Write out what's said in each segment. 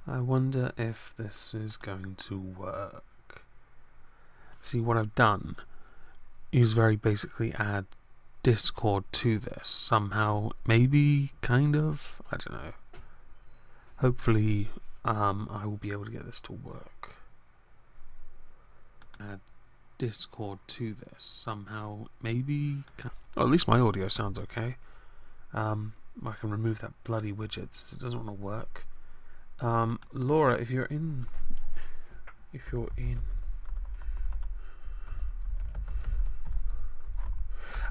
I wonder if this is going to work. See, what I've done is very basically add Discord to this somehow, maybe, kind of, I don't know. Hopefully I will be able to get this to work. Add Discord to this somehow, maybe. Oh, at least my audio sounds okay. I can remove that bloody widget. It doesn't want to work. Laura, if you're in,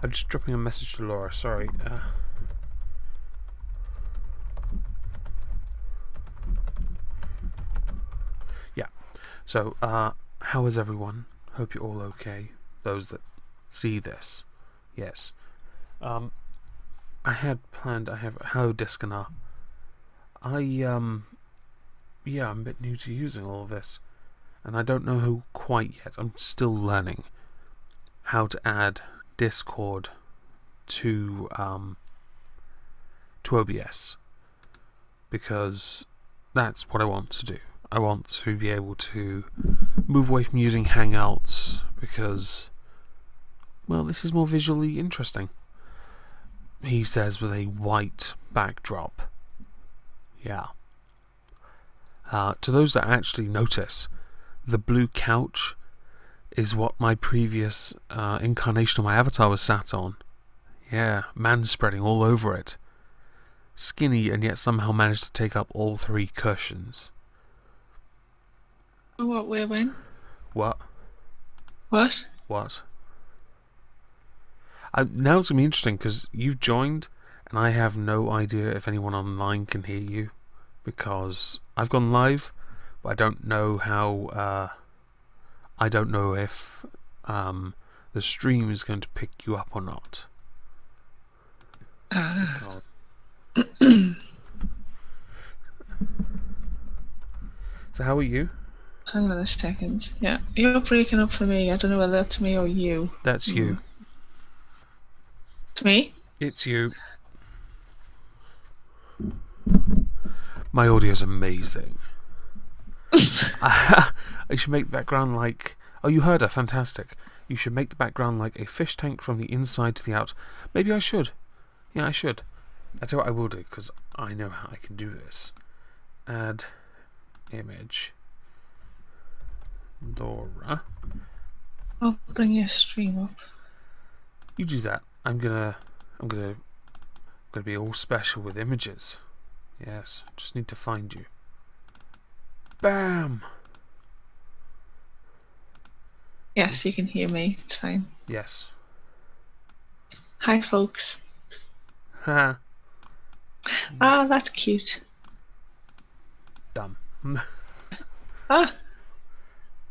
I'm just dropping a message to Laura. Sorry. Yeah. So, how is everyone? Hope you're all okay. Those that see this, yes. I had planned. I have how Discana. Yeah, I'm a bit new to using all of this, and I don't know who quite yet. I'm still learning how to add Discord to OBS, because that's what I want to do. I want to be able to move away from using Hangouts because, well, this is more visually interesting. He says with a white backdrop. Yeah. To those that actually notice, the blue couch is what my previous incarnation of my avatar was sat on. Yeah, man spreading all over it. Skinny and yet somehow managed to take up all 3 cushions. What, where, when? What? What? What? Now it's going to be interesting because you've joined and I have no idea if anyone online can hear you because I've gone live, but I don't know how, I don't know if the stream is going to pick you up or not. So how are you? Hang on a second. Yeah, you're breaking up for me. I don't know whether that's me or you. That's you. It's me? It's you. My audio's amazing. I should make the background like... Oh, you heard her. Fantastic. You should make the background like a fish tank from the inside to the out. Maybe I should. Yeah, I should. I tell you what I will do, because I know how I can do this. Add image. Laura. I'll bring your stream up. You do that. I'm gonna be all special with images. Yes, just need to find you. Bam! Yes, you can hear me. It's fine. Yes. Hi, folks. Ha. Ah, that's cute. Dumb. Ah.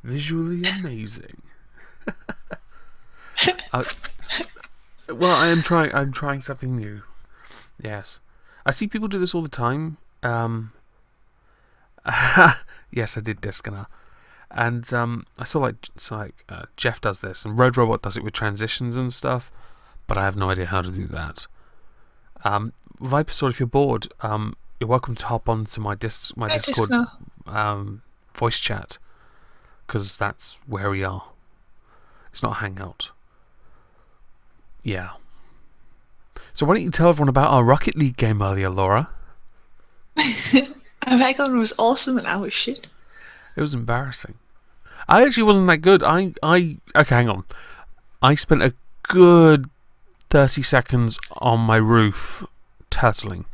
Visually amazing. Well, I'm trying something new. Yes. I see people do this all the time. Yes, I did Discana. And I saw Jeff does this, and Road Robot does it with transitions and stuff, but I have no idea how to do that. Viper Sword, if you're bored, you're welcome to hop onto my Discord voice chat, because that's where we are. It's not a hangout. Yeah. So why don't you tell everyone about our Rocket League game earlier, Laura? My gun was awesome and I was shit. It was embarrassing. I actually wasn't that good. Okay, hang on. I spent a good 30 seconds on my roof turtling.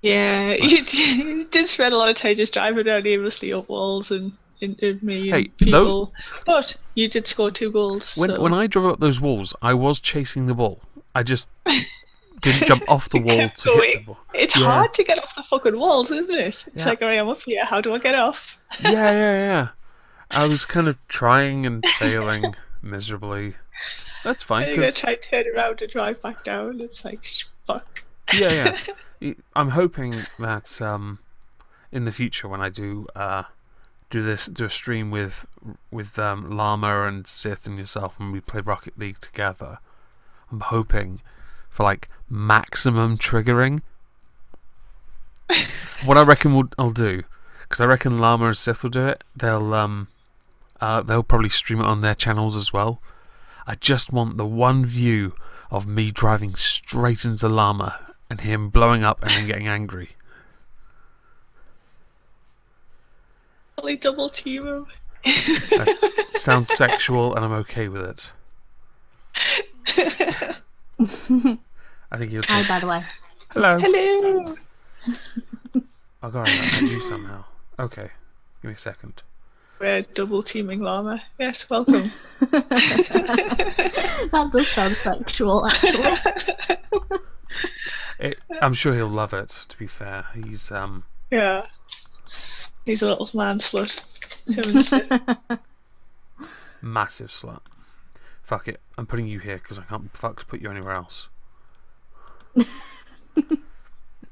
Yeah, you did spend a lot of time just driving around aimlessly up walls and into me and people. But you did score 2 goals. When I drove up those walls, I was chasing the ball. I just didn't jump off the wall to hit the ball. It's hard to get off the fucking walls, isn't it? It's like, alright, I'm up here. How do I get off? Yeah. I was kind of trying and failing miserably. That's fine. I'm going to try to turn around and drive back down. It's like, fuck. Yeah. I'm hoping that in the future when I do a stream with Llama and Sith and yourself and we play Rocket League together, I'm hoping for like maximum triggering. What I reckon I'll do because I reckon Llama and Sith will do it. They'll probably stream it on their channels as well. I just want the one view of me driving straight into Llama and him blowing up and then getting angry. Double team him. Sounds sexual, and I'm okay with it. I think he'll. Hi, by the way. Hello. Hello. Oh god, I add you somehow. Okay, give me a second. We're double teaming Llama. Yes, welcome. That does sound sexual, actually. I'm sure he'll love it. To be fair, he's Yeah. He's a little man slut. Him and Sith. massive slut. Fuck it, I'm putting you here because I can't put you anywhere else.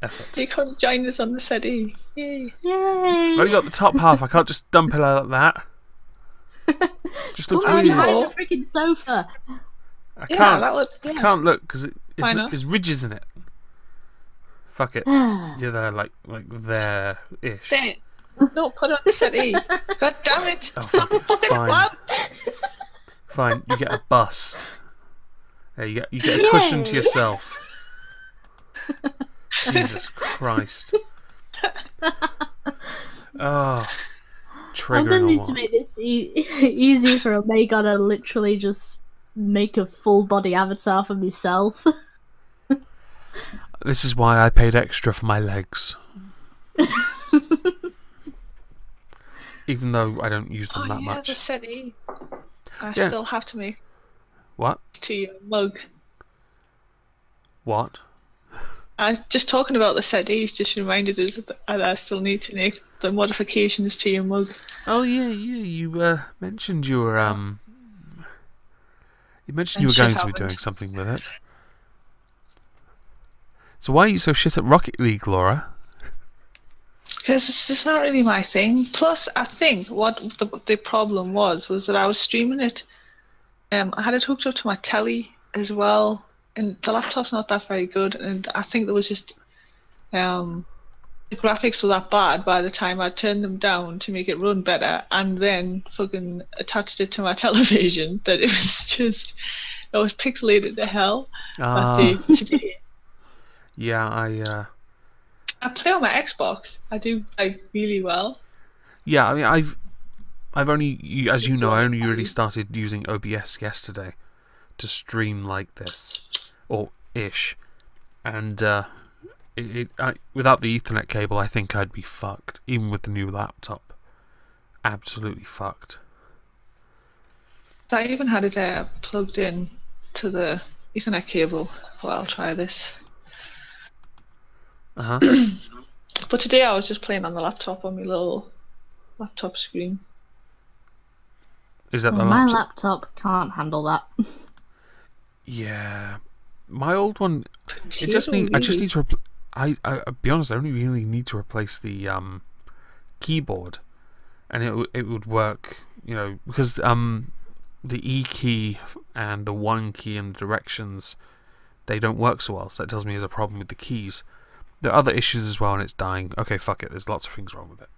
Effort. You can't join us on the settee. Yay. Yay! I've only got the top half. I can't just dump it like that. Just look Put really me behind hot. the freaking sofa. I Yeah, can't. that would. I Yeah. can't look because Why not? there's ridges in it. Fuck it. You're there, like there-ish. There. No, put it on the settee. God damn it! Oh, Stop fuck it. fucking Fine. about! Fine, you get a bust. There, you get a cushion to Yay. yourself. Jesus Christ. Oh, I'm triggering gonna or need what? to make this easy for Omega to literally just make a full body avatar for myself. This is why I paid extra for my legs. Even though I don't use them that The much. settee. I Yeah. still have to make What? to your mug. What? Just talking about the settees just reminded us that I still need to make the modifications to your mug. Oh yeah, you mentioned you were You mentioned you were And going shit to be happened. doing something with it. So why are you so shit at Rocket League, Laura? Because it's just not really my thing. Plus, I think what the problem was that I was streaming it. I had it hooked up to my telly as well, and the laptop's not that very good. And I think there was just the graphics were that bad by the time I turned them down to make it run better, and then fucking attached it to my television. That it was pixelated to hell that day today. Yeah, I play on my Xbox. I do like really well. yeah. I mean, I've only, as you know, I only really started using OBS yesterday to stream like this, or ish, and without the Ethernet cable, I think I'd be fucked. Even with the new laptop, absolutely fucked. I even had it plugged in to the Ethernet cable. Well, I'll try this. But today I was just playing on the laptop on my little laptop screen. Is that the My laptop? laptop can't handle that. Yeah, my old one. I just Really? need to. I'll be honest. I only really need to replace the keyboard, and it would work. You know, because the E key and the 1 key and the directions, they don't work so well. So that tells me there's a problem with the keys. There are other issues as well, and it's dying. Okay, fuck it. There's lots of things wrong with it.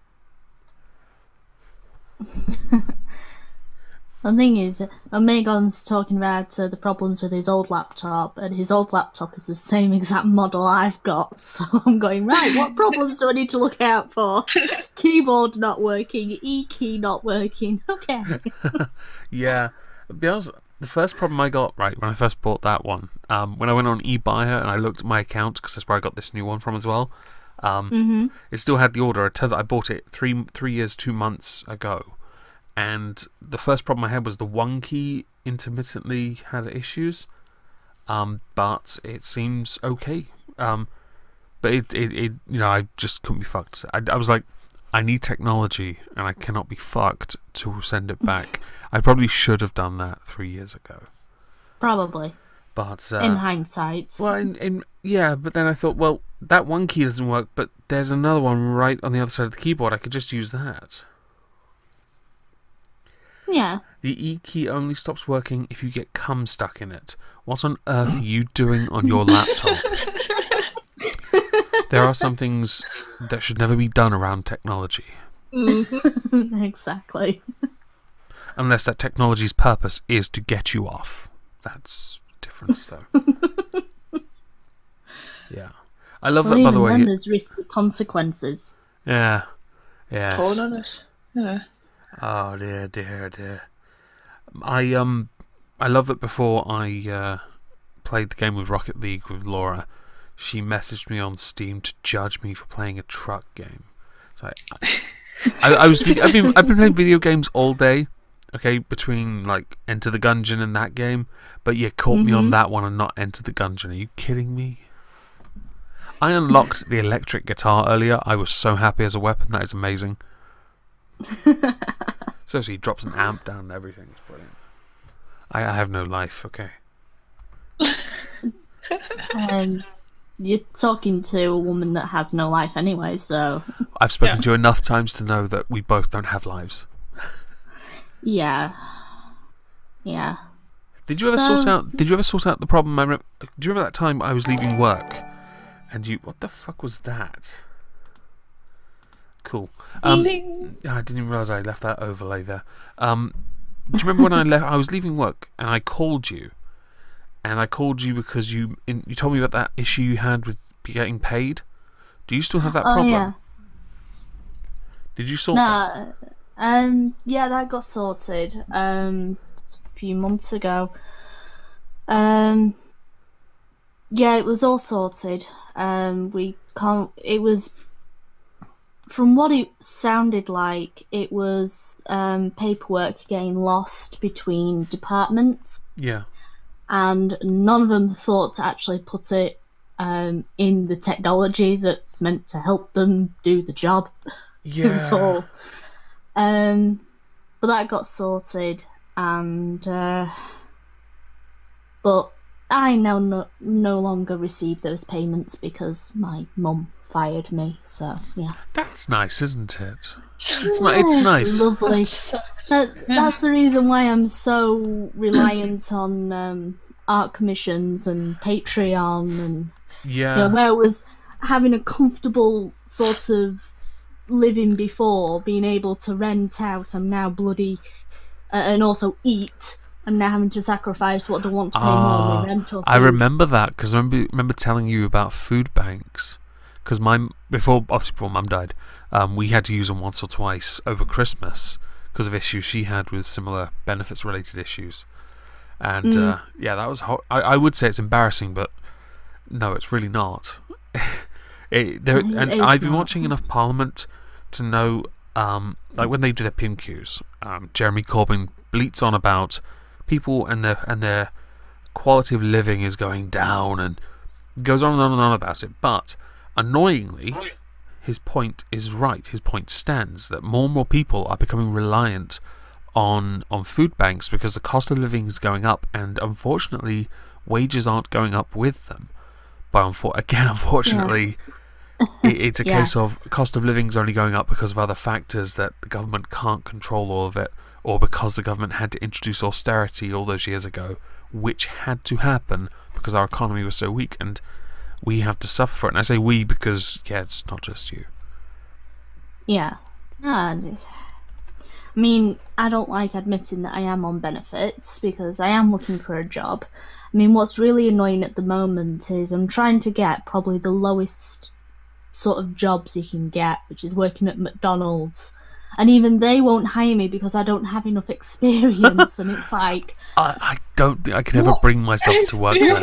The thing is, Omegon's talking about the problems with his old laptop, and his old laptop is the same exact model I've got, so I'm going, right, what problems do I need to look out for? Keyboard not working, E-key not working, okay. Yeah, to be honest, the first problem I got, right, when I first bought that one, when I went on eBuyer and I looked at my account, because that's where I got this new one from as well, it still had the order. It turns out I bought it 3 years, 2 months ago. And the first problem I had was the 1 key intermittently had issues, but it seems okay. But it you know, I just couldn't be fucked. I was like, I need technology, and I cannot be fucked to send it back. I probably should have done that 3 years ago. Probably. But In hindsight. well, yeah, but then I thought, well, that 1 key doesn't work, but there's another one right on the other side of the keyboard. I could just use that. Yeah. The E key only stops working if you get cum stuck in it. What on earth are you doing on your laptop? There are some things that should never be done around technology. Exactly. Unless that technology's purpose is to get you off. That's different though. Yeah. I love Well, that, by the even way. then, there's risky consequences. Yeah. Yeah. Hold on it. Yeah. Oh dear. I love that before I played the game with Rocket League with Laura, she messaged me on Steam to judge me for playing a truck game. So I've been playing video games all day, okay, between like Enter the Gungeon and that game, but you caught me on that one and not Enter the Gungeon. Are you kidding me? I unlocked the electric guitar earlier. I was so happy as a weapon. That is amazing. So he drops an amp down and everything. It's brilliant. I have no life, okay. You're talking to a woman that has no life anyway, so... I've spoken to you enough times to know that we both don't have lives. Yeah. Did you ever sort out the problem? Do you remember that time I was leaving work and you... What the fuck was that? Cool. I didn't even realise I left that overlay there. Do you remember when I was leaving work and I called you? And I called you because you told me about that issue you had with getting paid. Do you still have that problem? Yeah. Did you sort that? Yeah, that got sorted a few months ago. Yeah, it was all sorted. It was, from what it sounded like, it was paperwork getting lost between departments. Yeah. And none of them thought to actually put it in the technology that's meant to help them do the job. Yeah. At all. But that got sorted, and but I now no longer receive those payments because my mum fired me. So yeah, that's nice, isn't it? It's nice. Lovely. That's the reason why I'm so reliant on art commissions and Patreon, and where I was having a comfortable sort of living before, being able to rent out, I'm now bloody and also eat. I'm now having to sacrifice what I want to pay more on rental. I remember that because I remember telling you about food banks. Because before Mum died, we had to use them once or twice over Christmas because of issues she had with similar benefits related issues. And that was I would say it's embarrassing, but no, it's really not. I've been watching enough Parliament to know, like when they do their PMQs, Jeremy Corbyn bleats on about people and their quality of living is going down and goes on and on and on about it, but annoyingly, his point is right. His point stands that more and more people are becoming reliant on food banks because the cost of living is going up, and unfortunately, wages aren't going up with them. But unfortunately, it's a case of cost of living is only going up because of other factors that the government can't control all of it, or because the government had to introduce austerity all those years ago, which had to happen because our economy was so weak, and we have to suffer for it. And I say we because, it's not just you. Yeah. I mean, I don't like admitting that I am on benefits because I am looking for a job. I mean, what's really annoying at the moment is I'm trying to get probably the lowest sort of jobs you can get, which is working at McDonald's. And even they won't hire me because I don't have enough experience. And it's like... I don't think I can ever bring myself to work there.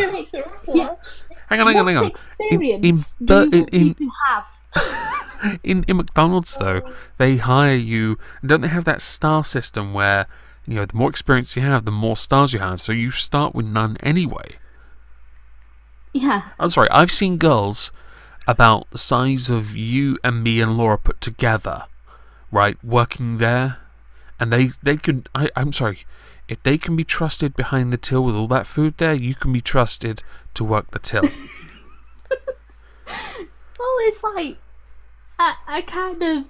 Hang on. What experience do you have? In McDonald's, though, they hire you... Don't they have that star system where, the more experience you have, the more stars you have, so you start with none anyway? Yeah. I'm sorry, I've seen girls about the size of you and me and Laura put together, right, working there, and they can... I'm sorry, if they can be trusted behind the till with all that food there, you can be trusted to work the till. Well, it's like... I kind of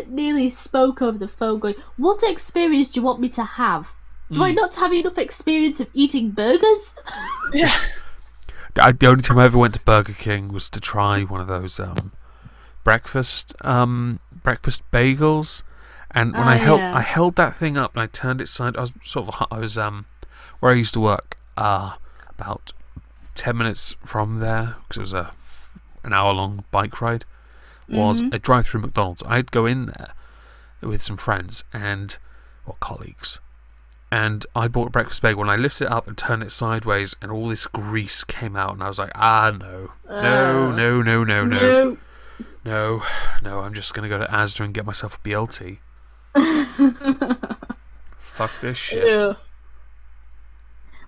nearly spoke over the phone going, what experience do you want me to have? Do I not have enough experience of eating burgers? Yeah. The only time I ever went to Burger King was to try one of those breakfast bagels, and when I held that thing up and I turned it side, I was where I used to work, about 10 minutes from there, because it was an hour-long bike ride, was a drive-through McDonald's. I'd go in there with some friends or colleagues, and I bought a breakfast bagel, and I lifted it up and turned it sideways, and all this grease came out, and I was like, no, I'm just going to go to Asda and get myself a BLT. Fuck this shit. Yeah.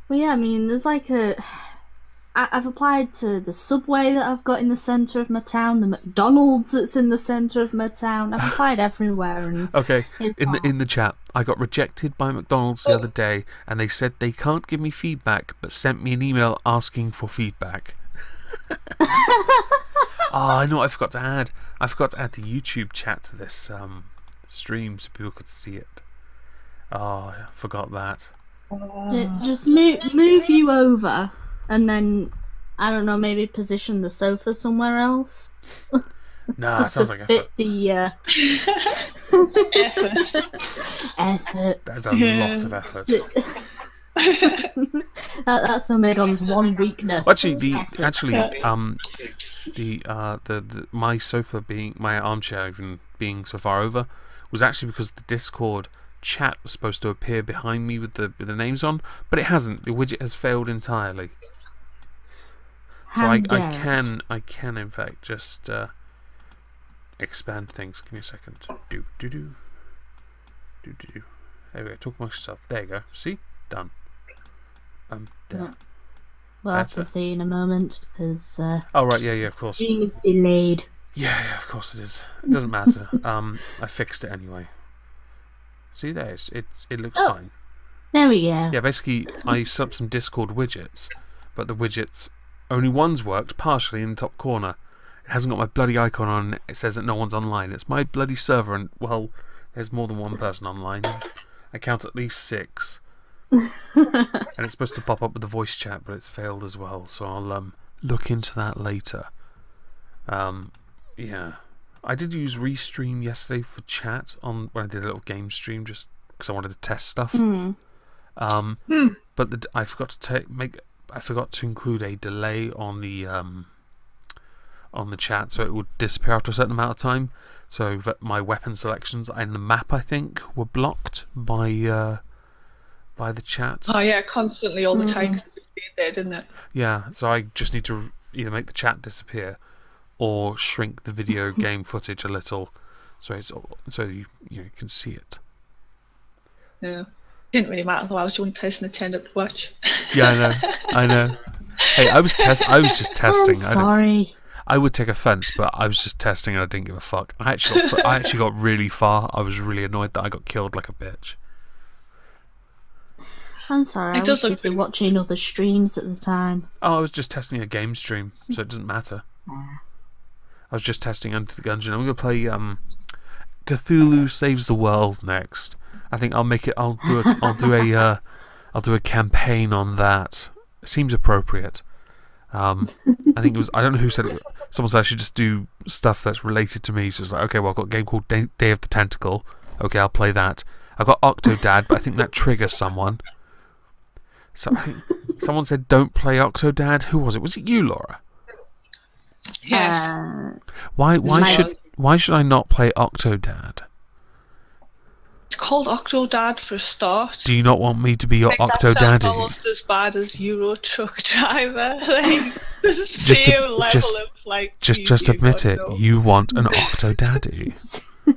Well, yeah, I mean, there's like I've applied to the Subway that I've got in the centre of my town, the McDonald's that's in the centre of my town. I've applied everywhere. And okay, in the chat, I got rejected by McDonald's the other day, and they said they can't give me feedback, but sent me an email asking for feedback. I know what I forgot to add. I forgot to add the YouTube chat to this stream so people could see it. Oh, I forgot that. Just move you over, and then I don't know, maybe position the sofa somewhere else. Nah, that sounds like effort. The effort. That's a lot of effort. That's Omegon's one weakness. My sofa my armchair even being so far over was actually because the Discord chat was supposed to appear behind me with the names on, but it hasn't. The widget has failed entirely. So I can in fact just expand things. Give me a second. Do. There we go. Talk amongst yourself. There you go. See? Done. There. We'll have to see in a moment, because oh right, yeah, of course. Stream is delayed. Yeah, of course it is. It doesn't matter. I fixed it anyway. See there, it looks fine. There we go. Yeah, basically I set up some Discord widgets, but the widgets, only one's worked partially in the top corner. It hasn't got my bloody icon on it. It says that no one's online. It's my bloody server, and well, there's more than one person online. I count at least 6. And it's supposed to pop up with the voice chat, but it's failed as well, so I'll look into that later. Yeah, I did use Restream yesterday for chat when I did a little game stream, just because I wanted to test stuff. But I forgot to include a delay on the chat, so it would disappear after a certain amount of time. So that my weapon selections and the map, I think, were blocked by the chat. Oh yeah, constantly all the time, because it stayed there, didn't it? Yeah, so I just need to either make the chat disappear or shrink the video game footage a little, so you can see it. Yeah, didn't really matter though. I was the only person that turned up to watch. Yeah, I know. Hey, I was just testing. I'm sorry. I would take offence, but I was just testing and I didn't give a fuck. I actually got really far. I was really annoyed that I got killed like a bitch. I'm sorry, I was busy watching other streams at the time. Oh, I was just testing a game stream, so it doesn't matter. I was just testing Enter the Gungeon. I'm going to play Cthulhu Saves the World next. I think I'll do a campaign on that. It seems appropriate. I think it was, I don't know who said it. Someone said I should just do stuff that's related to me. So it's like, okay, well, I've got a game called Day of the Tentacle. Okay, I'll play that. I've got Octodad, but I think that triggers someone. So I think someone said don't play Octodad. Who was it? Was it you, Laura? Yes. Why should I not play Octodad? It's called Octodad for a start. Do you not want me to be your Octodaddy? That sounds almost as bad as Euro Truck Driver. Like, the same level of like. Just admit it. You want an Octodaddy. All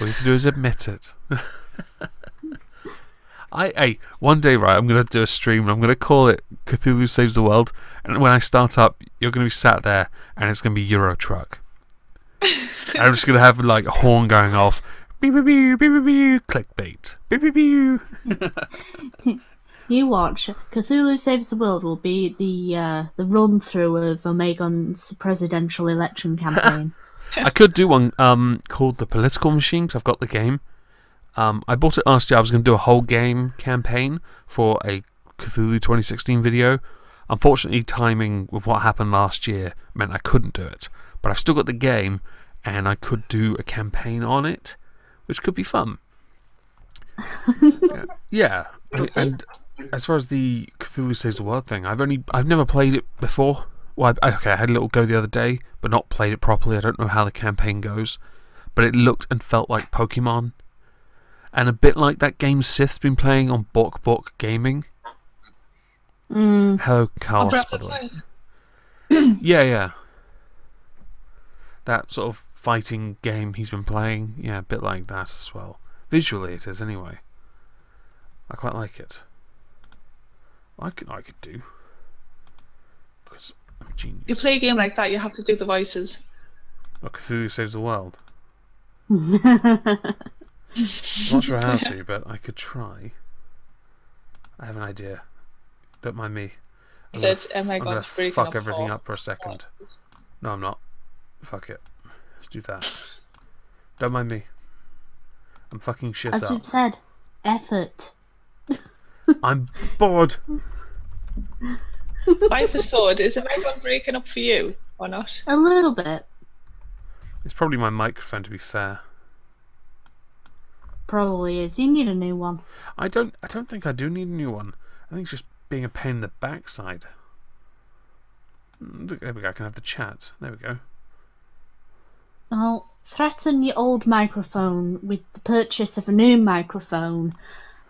you have to do is admit it. One day, right, I'm going to do a stream and I'm going to call it Cthulhu Saves the World, and when I start up, you're going to be sat there and it's going to be Euro Truck. I'm just going to have like a horn going off. Beep, beep, beep, beep, beep, beep, clickbait. Beep, beep, beep. You watch. Cthulhu Saves the World will be the run-through of Omegon's presidential election campaign. I could do one called The Political Machine, because I've got the game. I bought it last year. I was going to do a whole game campaign for a Cthulhu 2016 video. Unfortunately, timing with what happened last year meant I couldn't do it. But I've still got the game, and I could do a campaign on it, which could be fun. Yeah. And as far as the Cthulhu Saves the World thing, I've never played it before. Well, I had a little go the other day, but not played it properly. I don't know how the campaign goes, but it looked and felt like Pokemon, and a bit like that game Sith's been playing on Bork Gaming. Hello, Carlos, by the way. Yeah. That sort of fighting game he's been playing, yeah, a bit like that as well. Visually, it is anyway. I quite like it. I could do, because I'm a genius. You play a game like that, you have to do the voices. Well, Cthulhu Saves the World. I'm not sure how to, but I could try. I have an idea. Don't mind me. I'm gonna fuck everything up for a second. No, I'm not. Fuck it. Let's do that. Don't mind me. I'm fucking shit up. As we've said, effort. I'm bored. Viper Sword, is everyone breaking up for you or not? A little bit. It's probably my microphone, to be fair. Probably is. You need a new one. I don't think I do need a new one. I think it's just being a pain in the backside. There we go. I can have the chat. There we go. Well, threaten your old microphone with the purchase of a new microphone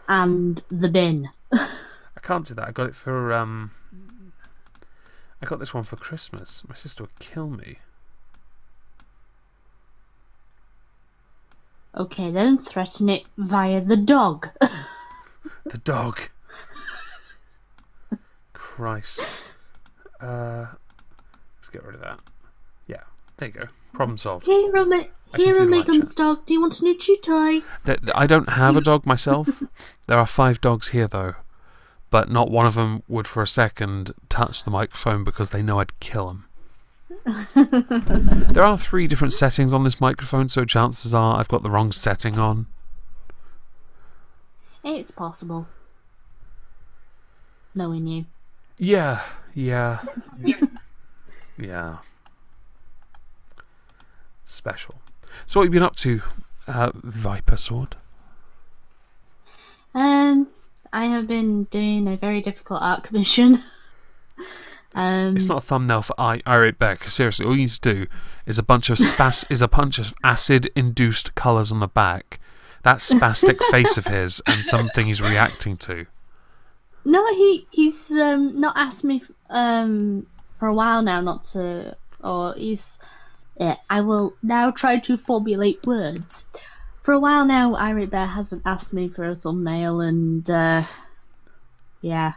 and the bin. I can't do that. I got it for I got this one for Christmas. My sister would kill me. Okay, then threaten it via the dog. The dog. Christ. Let's get rid of that. Yeah, there you go. Problem solved. Here, Megan's dog. Do you want a new chew toy? I don't have a dog myself. There are 5 dogs here, though. But not one of them would for a second touch the microphone because they know I'd kill them. There are 3 different settings on this microphone, so chances are I've got the wrong setting on. It's possible. Knowing you. Yeah. Special. So what have you been up to, Viper Sword? I have been doing a very difficult art commission. It's not a thumbnail for irate Bear, because seriously, all you need to do is a bunch of acid-induced colours on the back, that spastic face of his, and something he's reacting to. No, he's not asked me for a while now not to, or he's. I will now try to formulate words. For a while now, Irate Bear hasn't asked me for a thumbnail, and yeah.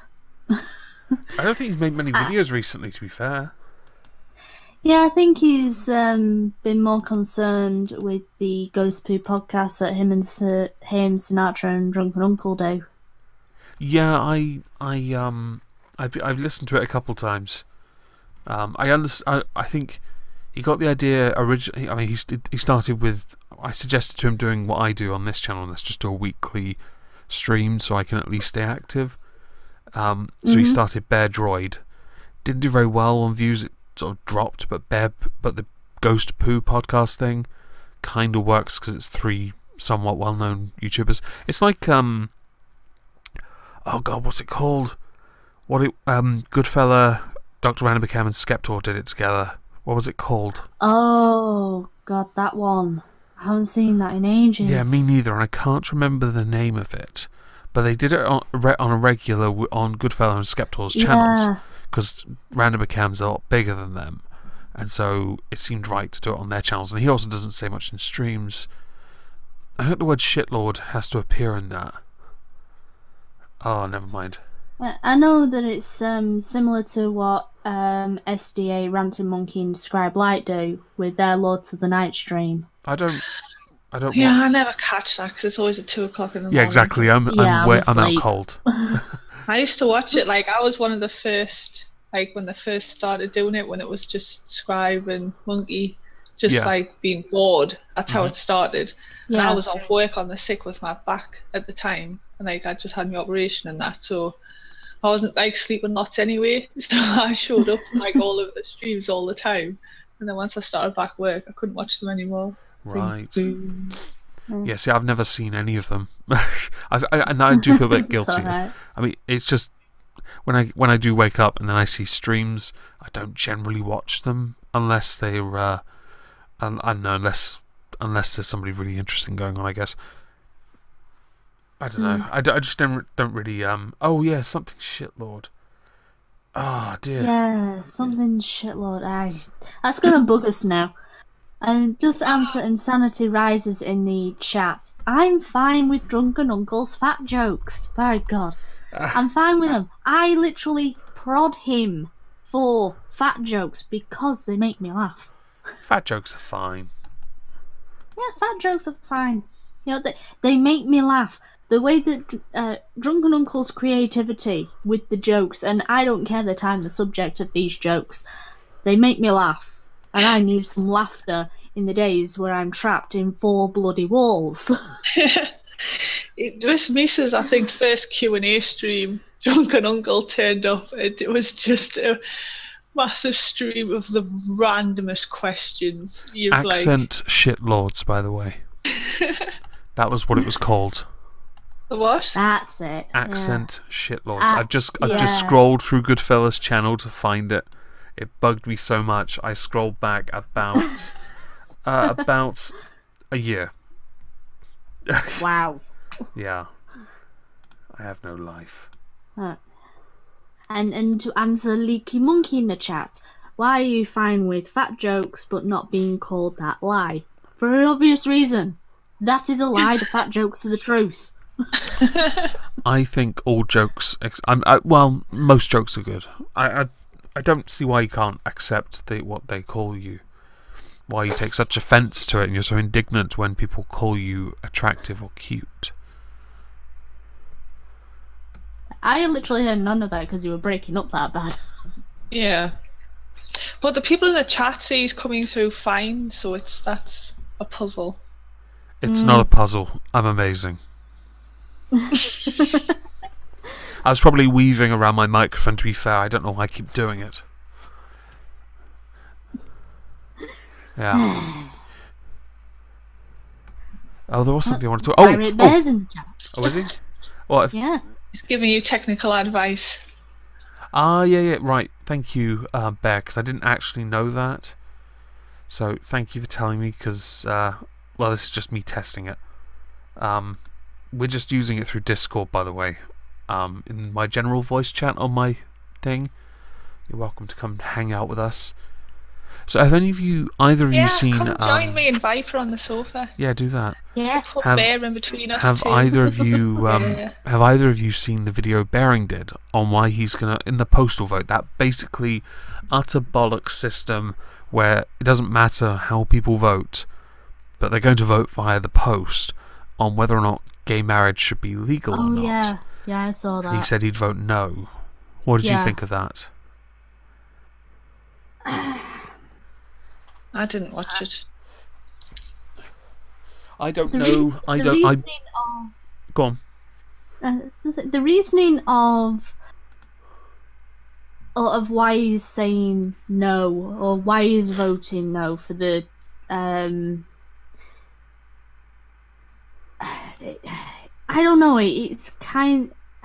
I don't think he's made many videos recently, to be fair. Yeah, I think he's been more concerned with the Ghost Poo podcast that him, Sinatra, and Drunken Uncle do. Yeah, I've listened to it a couple times. I think he got the idea originally. I mean, he started with. I suggested to him doing what I do on this channel, and that's just do a weekly stream, so I can at least stay active. So he started Bear Droid. Didn't do very well on views. It sort of dropped, but the Ghost Poo podcast thing kind of works because it's 3 somewhat well-known YouTubers. It's like oh god, what's it called? Goodfella, Dr. Ranabacam, and Skeptor did it together. What was it called? Oh god, that one. I haven't seen that in ages. Yeah, me neither, and I can't remember the name of it. But they did it on a regular on Goodfellow and Skeptor's channels, because Ranabacam's a lot bigger than them, and so it seemed right to do it on their channels. And he also doesn't say much in streams. I hope the word shitlord has to appear in that. Oh, never mind. I know that it's similar to what SDA, Ranting Monkey, and Scribe Light do with their Lords of the Night stream. I don't. Yeah, I never catch that because it's always at 2 o'clock in the morning. Yeah, exactly. I'm out cold. I used to watch it. Like, I was one of the first, like when they first started doing it, when it was just Scribe and Monkey, just like being bored. That's how it started. And I was off work on the sick with my back at the time, and like I just had my operation and that. So I wasn't like sleeping lots anyway, so I showed up like all of the streams all the time. And then once I started back work, I couldn't watch them anymore. Right. Mm. Yeah, see, I've never seen any of them. And I do feel a bit It's guilty. alright. I mean, it's just when I do wake up and then I see streams, I don't generally watch them unless they're I don't know, unless there's somebody really interesting going on, I guess. I don't know. I just don't really oh yeah, something shitlord. Oh dear. Yeah, something shitlord. That's gonna bug us now. And just answer Insanity Rises in the chat. I'm fine with Drunken Uncle's fat jokes. By God. I'm fine with them. I literally prod him for fat jokes because they make me laugh. Fat jokes are fine. Yeah, fat jokes are fine. You know, they make me laugh. The way that Drunken Uncle's creativity with the jokes, and I don't care the time, the subject of these jokes, they make me laugh. And I need some laughter in the days where I'm trapped in 4 bloody walls. This misses, I think, first Q&A stream. Drunken Uncle turned up. It was just a massive stream of the randomest questions. Accent shitlords, by the way. That was what it was called. The what? That's it. Accent shitlords. I've just yeah. scrolled through Goodfellas channel to find it. It bugged me so much. I scrolled back about a year. Wow. Yeah. I have no life. And to answer Leaky Monkey in the chat, why are you fine with fat jokes but not being called that? Lie. For an obvious reason. That is a lie. The fat jokes are the truth. I think all jokes... well, most jokes are good. I don't see why you can't accept what they call you. Why you take such offence to it and you're so indignant when people call you attractive or cute. I literally heard none of that because you were breaking up that bad. Yeah. But the people in the chat say he's coming through fine, so that's a puzzle. It's not a puzzle. I'm amazing. I was probably weaving around my microphone, to be fair. I don't know why I keep doing it. Yeah. Oh, there was something I wanted to... Pirate Bear's in the chat. Oh, is he? What? Yeah. He's giving you technical advice. Yeah, right. Thank you, Bear, because I didn't actually know that. So, thank you for telling me, because, well, this is just me testing it. We're just using it through Discord, by the way. In my general voice chat on my thing. You're welcome to come hang out with us. So have either of you seen... come join me and Viper on the sofa. Yeah, do that. Yeah. Put Bear in between us Have too. either of you have either of you seen the video Bearing did on why he's gonna in the postal vote, that basically utter bollocks system where it doesn't matter how people vote, but they're going to vote via the post on whether or not gay marriage should be legal or not. Yeah. Yeah, I saw that. And he said he'd vote no. What did you think of that? I didn't watch it. I don't know. Go on. The reasoning of why he's saying no, or why he's voting no for the I don't know. I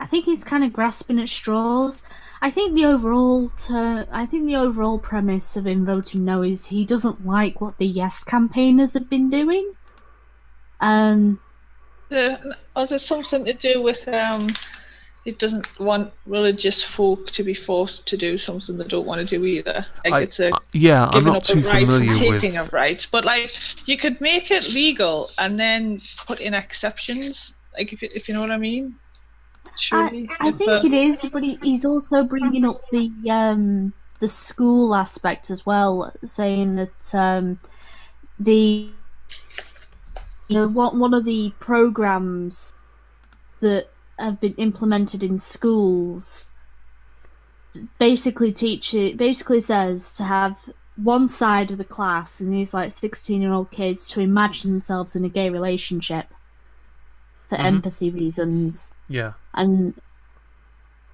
think he's kind of grasping at straws. I think the overall premise of him voting no is he doesn't like what the Yes campaigners have been doing. Was it something to do with he doesn't want religious folk to be forced to do something they don't want to do either? Like I'm not too familiar with taking of rights, but like you could make it legal and then put in exceptions, like if you know what I mean. Surely, I think it is, but he's also bringing up the school aspect as well, saying that one of the programs that have been implemented in schools basically says to have one side of the class and these like 16-year-old kids to imagine themselves in a gay relationship for empathy reasons. Yeah. And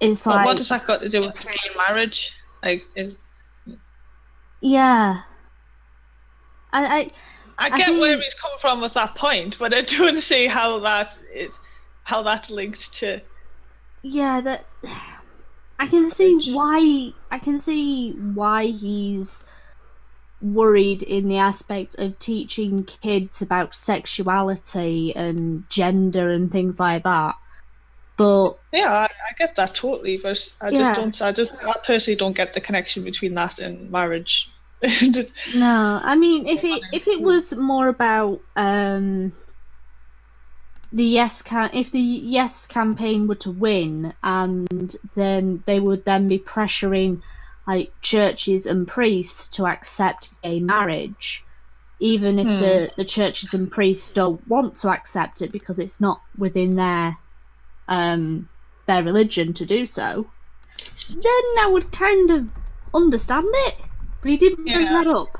it's But like, what has that got to do with gay marriage? Like, yeah. I get think, where he's coming from with that point, but I don't see how that's linked to. yeah, that I can see why he's worried in the aspect of teaching kids about sexuality and gender and things like that. But yeah, I get that totally, but I personally don't get the connection between that and marriage. no, I mean, if it was more about if the Yes campaign were to win, and then they would then be pressuring like churches and priests to accept gay marriage, even if the churches and priests don't want to accept it because it's not within their religion to do so, then I would kind of understand it. But he didn't bring that up.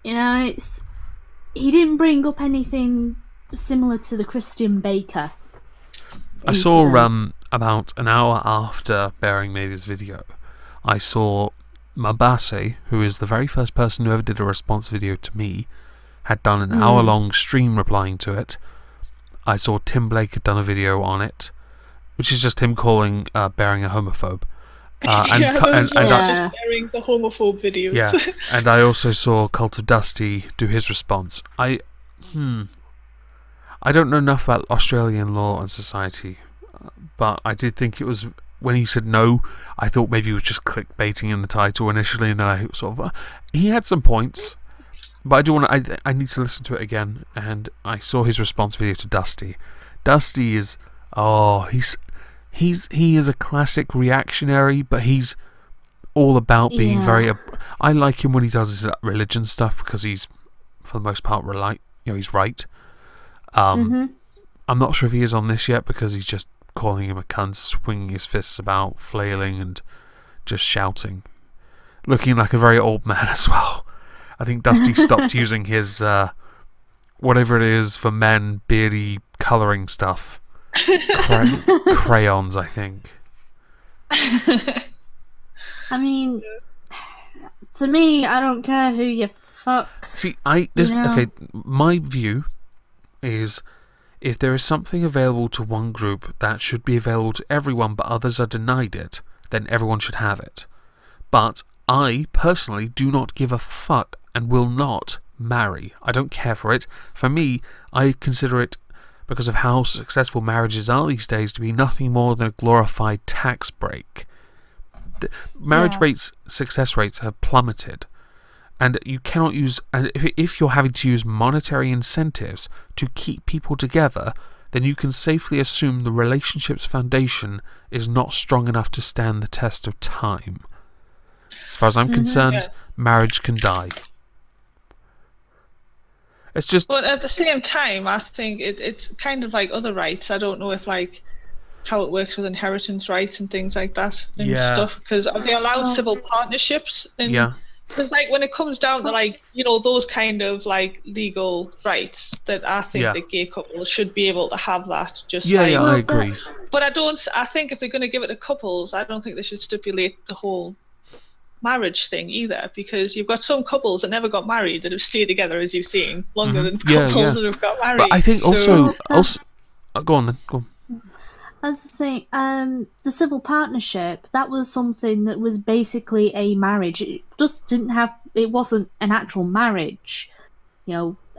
You know, he didn't bring up anything similar to the Christian Baker incident. I saw about an hour after Bearing made his video, I saw Mabase, who is the very first person who ever did a response video to me, had done an hour-long stream replying to it. I saw Tim Blake had done a video on it, which is just him calling Bearing a homophobe. Just Bearing the homophobe videos. Yeah, and I also saw Cult of Dusty do his response. I don't know enough about Australian law and society, but I did think it was, when he said no, I thought maybe he was just clickbaiting in the title initially, and then I sort of he had some points, but I do want to. I need to listen to it again, and I saw his response video to Dusty. Dusty is he is a classic reactionary, but he's all about being very. I like him when he does his religion stuff because he's, for the most part, he's right. I'm not sure if he is on this yet because he's just calling him a cunt, swinging his fists about, flailing and just shouting, looking like a very old man as well. I think Dusty stopped using his whatever it is for men, beardy colouring stuff. Crayons, I think. I mean, to me, I don't care who you fuck. See, okay, my view is, if there is something available to one group that should be available to everyone but others are denied it, then everyone should have it. But I personally do not give a fuck and will not marry. I don't care for it. For me, I consider it, because of how successful marriages are these days, to be nothing more than a glorified tax break. Marriage rates, success rates have plummeted. And you cannot use, and if you're having to use monetary incentives to keep people together, then you can safely assume the relationship's foundation is not strong enough to stand the test of time. As far as I'm concerned, marriage can die. It's just. But at the same time, I think it's kind of like other rights. I don't know if how it works with inheritance rights and things like that and stuff. Because are they allowed civil partnerships? Because when it comes down to those kind of legal rights, that I think that gay couples should be able to have that. I agree. But I think if they're going to give it to couples, I don't think they should stipulate the whole marriage thing either, because you've got some couples that never got married that have stayed together, as you've seen, longer than couples that have got married. But I think also go on then. Go on. I was saying, the civil partnership, that was something that was basically a marriage. It just it wasn't an actual marriage,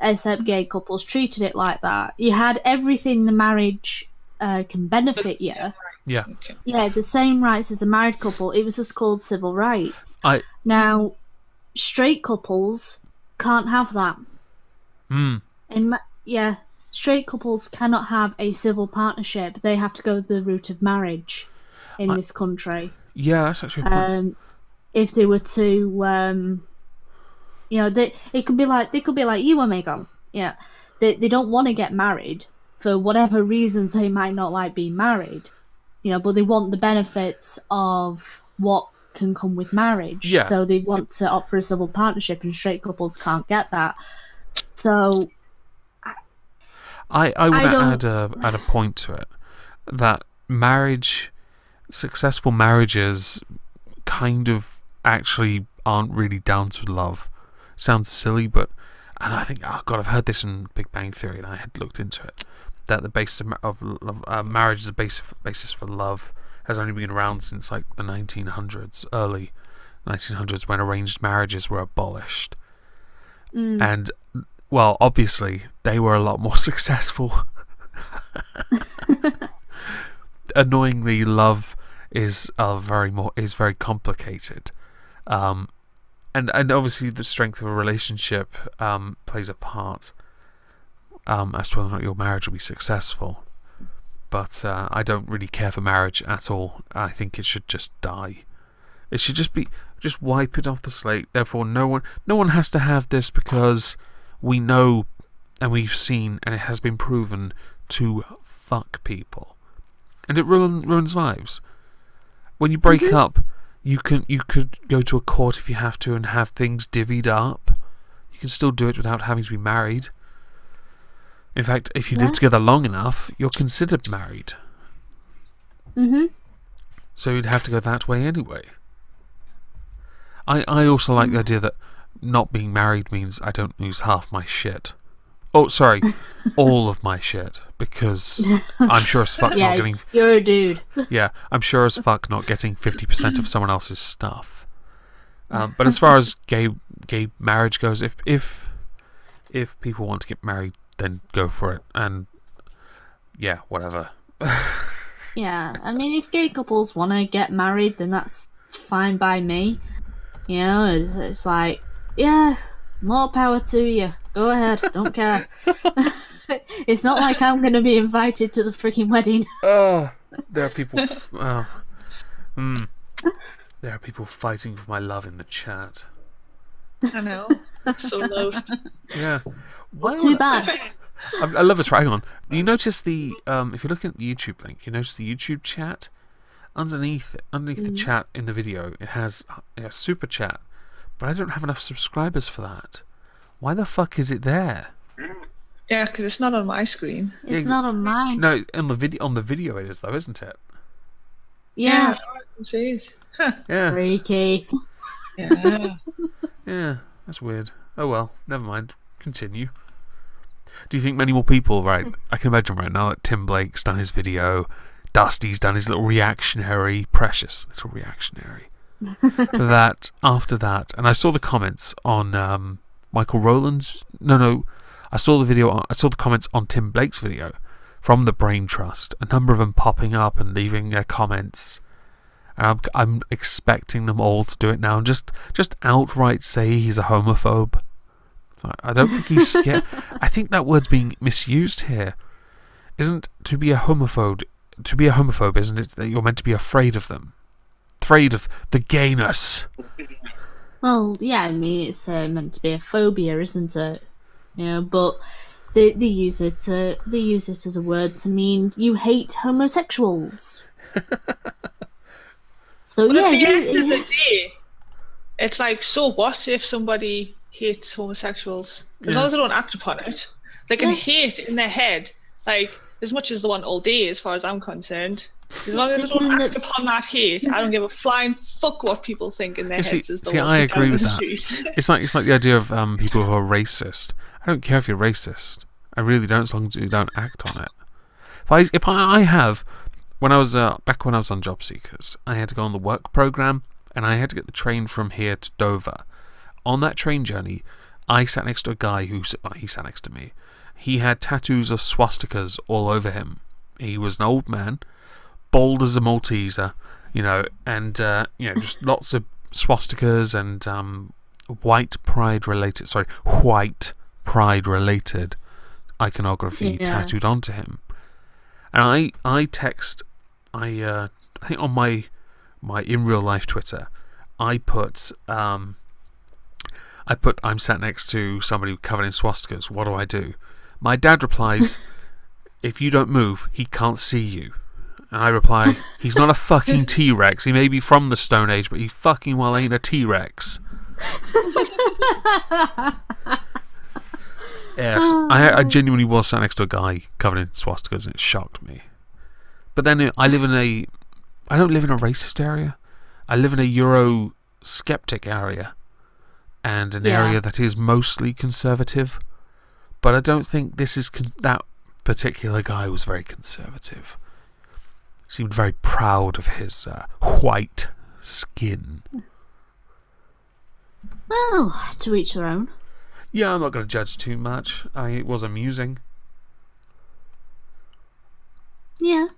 except gay couples treated it like that. You had everything the marriage can benefit you. Yeah. Yeah, the same rights as a married couple. It was just called civil rights. Now, straight couples can't have that. Straight couples cannot have a civil partnership. They have to go the route of marriage in this country. Yeah, that's actually a point. If they were to, it could be like you and Megan. Yeah, they don't want to get married for whatever reasons. They might not like being married, but they want the benefits of what can come with marriage. Yeah. So they want to opt for a civil partnership, and straight couples can't get that. So. I want to add a point to it, that successful marriages kind of actually aren't really down to love. Sounds silly, but, and I think, oh god, I've heard this in Big Bang Theory, and I had looked into it, that the basis of marriage is the basis for love has only been around since like the 1900s, early 1900s, when arranged marriages were abolished. And, well, obviously they were a lot more successful. Annoyingly, love is very complicated, and obviously the strength of a relationship plays a part as to whether or not your marriage will be successful. But I don't really care for marriage at all. I think it should just die. It should just wipe it off the slate. Therefore, no one has to have this, because we know and we've seen, and it has been proven to fuck people, and it ruins lives. When you break up, you could go to a court if you have to and have things divvied up. You can still do it without having to be married. In fact, if you live together long enough, you're considered married. So you'd have to go that way anyway. I also like the idea that not being married means I don't lose half my shit. Oh, sorry, all of my shit, because I'm sure as fuck not getting... You're a dude. Yeah, I'm sure as fuck not getting 50% of someone else's stuff. But as far as gay marriage goes, if people want to get married, then go for it. And yeah, whatever. Yeah, I mean, if gay couples want to get married, then that's fine by me. You know, it's like, yeah, more power to you. Go ahead, don't care. It's not like I'm going to be invited to the freaking wedding. Oh, there are people... There are people fighting for my love in the chat. I know. So low. Yeah. Too bad. I love this. Hang on. You notice the... if you look at the YouTube link, you notice the YouTube chat? Underneath the chat in the video, it has a super chat. But I don't have enough subscribers for that. Why the fuck is it there? Yeah, because it's not on my screen. It's not on mine. No, on the video it is though, isn't it? Yeah. I can see it. Huh. Yeah. Freaky. Yeah. Yeah, that's weird. Oh well, never mind. Continue. Do you think many more people, right? I can imagine right now that Tim Blake's done his video, Dusty's done his little reactionary, precious little reactionary. That after that, and I saw the comments on Michael Rowland's. No, I saw the video. I saw the comments on Tim Blake's video from the Brain Trust. A number of them popping up and leaving their comments, and I'm expecting them all to do it now and just outright say he's a homophobe. So I don't think he's scared. I think that word's being misused here. Isn't to be a homophobe? To be a homophobe, isn't it that you're meant to be afraid of them, afraid of the gayness? Well, yeah, I mean, it's meant to be a phobia, isn't it? You know, but they use it as a word to mean you hate homosexuals. So But yeah, at the end of the day, it's like, so what if somebody hates homosexuals? As long as they don't act upon it, they can hate in their head, like as much as the one all day, as far as I'm concerned. As long as they don't act upon that hate, I don't give a flying fuck what people think in their heads. See, I agree with that. It's like the idea of people who are racist. I don't care if you're racist. I really don't, as long as you don't act on it. If I have, when I was back when I was on Job Seekers, I had to go on the work program, and I had to get the train from here to Dover. On that train journey, I sat next to a guy he sat next to me. He had tattoos of swastikas all over him. He was an old man, bold as a Malteser, and just lots of swastikas and white pride related iconography tattooed onto him. And I think on my in real life Twitter, I put I'm sat next to somebody covered in swastikas. What do? My dad replies, if you don't move, he can't see you. And I reply, he's not a fucking T-Rex. He may be from the Stone Age, but he fucking well ain't a T-Rex. Yes, I genuinely was sat next to a guy covered in swastikas, and it shocked me. But then I don't live in a racist area. I live in a Eurosceptic area, and an area that is mostly conservative. But I don't think this is that particular guy was very conservative. Seemed very proud of his white skin. Well, to each their own. Yeah, I'm not going to judge too much. It was amusing. Yeah.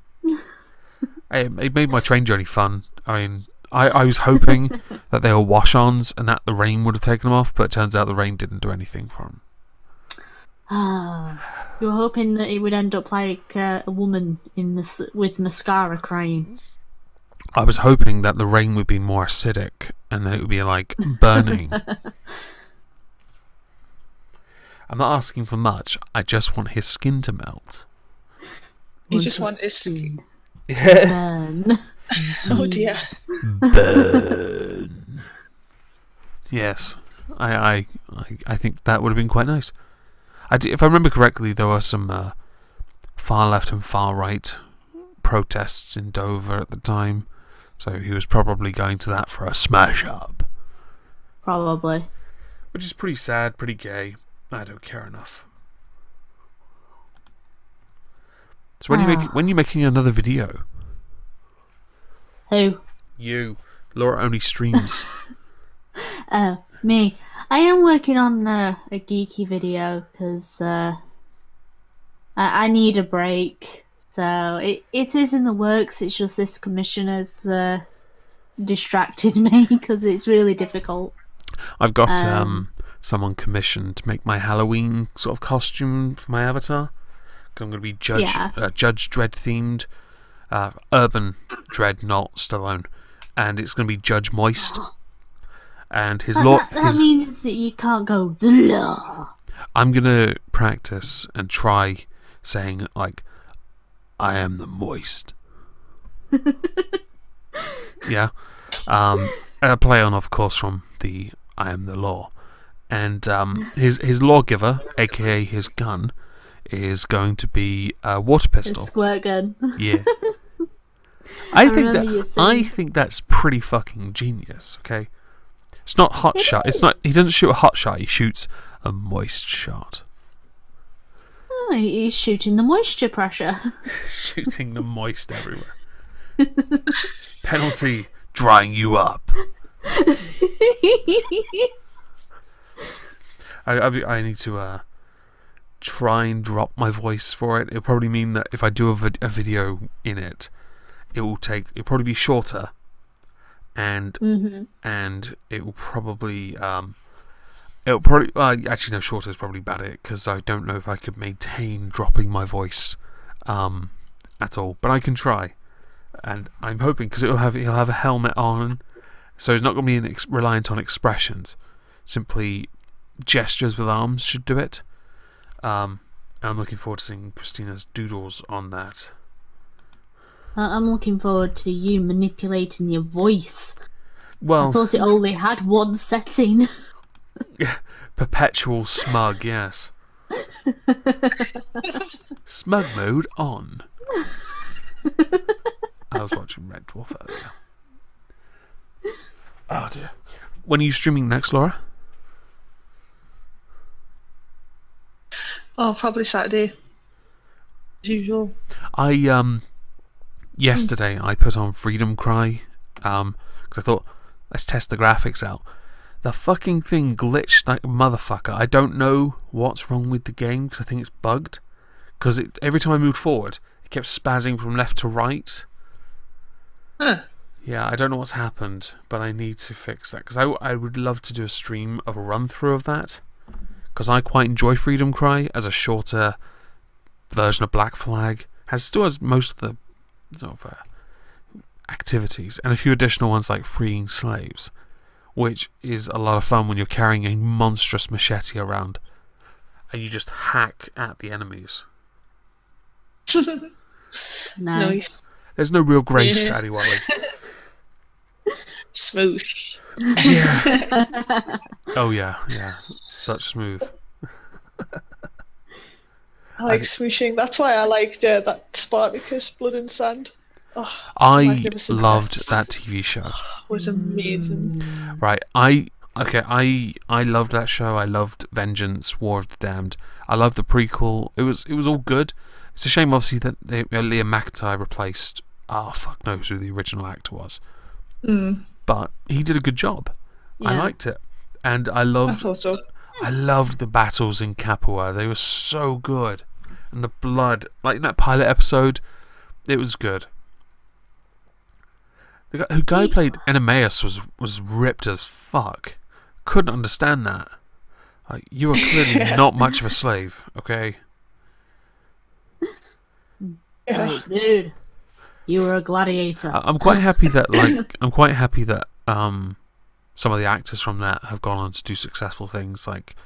It made my train journey fun. I mean, I was hoping that they were wash-ons and that the rain would have taken them off, but it turns out the rain didn't do anything for them. You were hoping that it would end up like a woman with mascara crying. I was hoping that the rain would be more acidic and that it would be like burning. I'm not asking for much. I just want his skin to melt. You just want his skin. Burn. Oh dear. Burn. Yes, I think that would have been quite nice. If I remember correctly, there were some far left and far right protests in Dover at the time, so he was probably going to that for a smash up. Probably. Which is pretty sad, pretty gay. I don't care enough. So when you making another video? Who? You. Laura only streams. Me. I am working on a geeky video because I need a break. So it is in the works. It's just this commission has distracted me because it's really difficult. I've got someone commissioned to make my Halloween sort of costume for my avatar. I'm going to be Judge Dredd themed, Urban Dredd, not Stallone, and it's going to be Judge Moist. And his law. That means that you can't go the law. I'm going to practice and try saying like, "I am the moist." Yeah, a play on, of course, from the "I am the law," and his lawgiver, aka his gun, is going to be a water pistol. A squirt gun. Yeah. I think that's pretty fucking genius. Okay, it's not hot shot. It's not. He doesn't shoot a hot shot. He shoots a moist shot. Oh, he's shooting the moisture pressure. Shooting the moist everywhere. Penalty: drying you up. I need to try and drop my voice for it. It'll probably mean that if I do a video in it, it'll probably be shorter, and it will probably actually no, shorter is probably bad because I don't know if I could maintain dropping my voice at all, but I can try, and I'm hoping because he'll have a helmet on, so he's not going to be reliant on expressions. Simply gestures with arms should do it. I'm looking forward to seeing Christina's doodles on that. I'm looking forward to you manipulating your voice. Well, I thought it only had one setting. Perpetual smug, yes. Smug mode on. I was watching Red Dwarf earlier. Oh dear. When are you streaming next, Laura? Oh, probably Saturday. As usual. Yesterday I put on Freedom Cry, because I thought, let's test the graphics out. The fucking thing glitched like a motherfucker. I don't know what's wrong with the game, because I think it's bugged. Because every time I moved forward, it kept spazzing from left to right. Huh. Yeah, I don't know what's happened, but I need to fix that, because I would love to do a stream of a run-through of that. Because I quite enjoy Freedom Cry as a shorter version of Black Flag. Still has most of the sort of activities, and a few additional ones like freeing slaves, which is a lot of fun when you're carrying a monstrous machete around and you just hack at the enemies. Nice. There's no real grace to Addy Wally. Smooth. Yeah. Oh yeah, yeah. Such smooth. I like smooshing. That's why I liked that Spartacus Blood and Sand. Oh, I Magnificent loved Beasts. that TV show. Was amazing. Right, I loved that show. I loved Vengeance, War of the Damned. I loved the prequel. It was all good. It's a shame, obviously, that Liam McIntyre replaced. Fuck knows who the original actor was. But he did a good job. Yeah. I liked it, and I I thought so. loved the battles in Capua. They were so good, and the blood, like in that pilot episode, it was good. The guy who played Enemeus was ripped as fuck. Couldn't understand that. Like, you are clearly not much of a slave, okay? Yeah. Hey, dude, you were a gladiator. I'm quite happy that some of the actors from that have gone on to do successful things. Like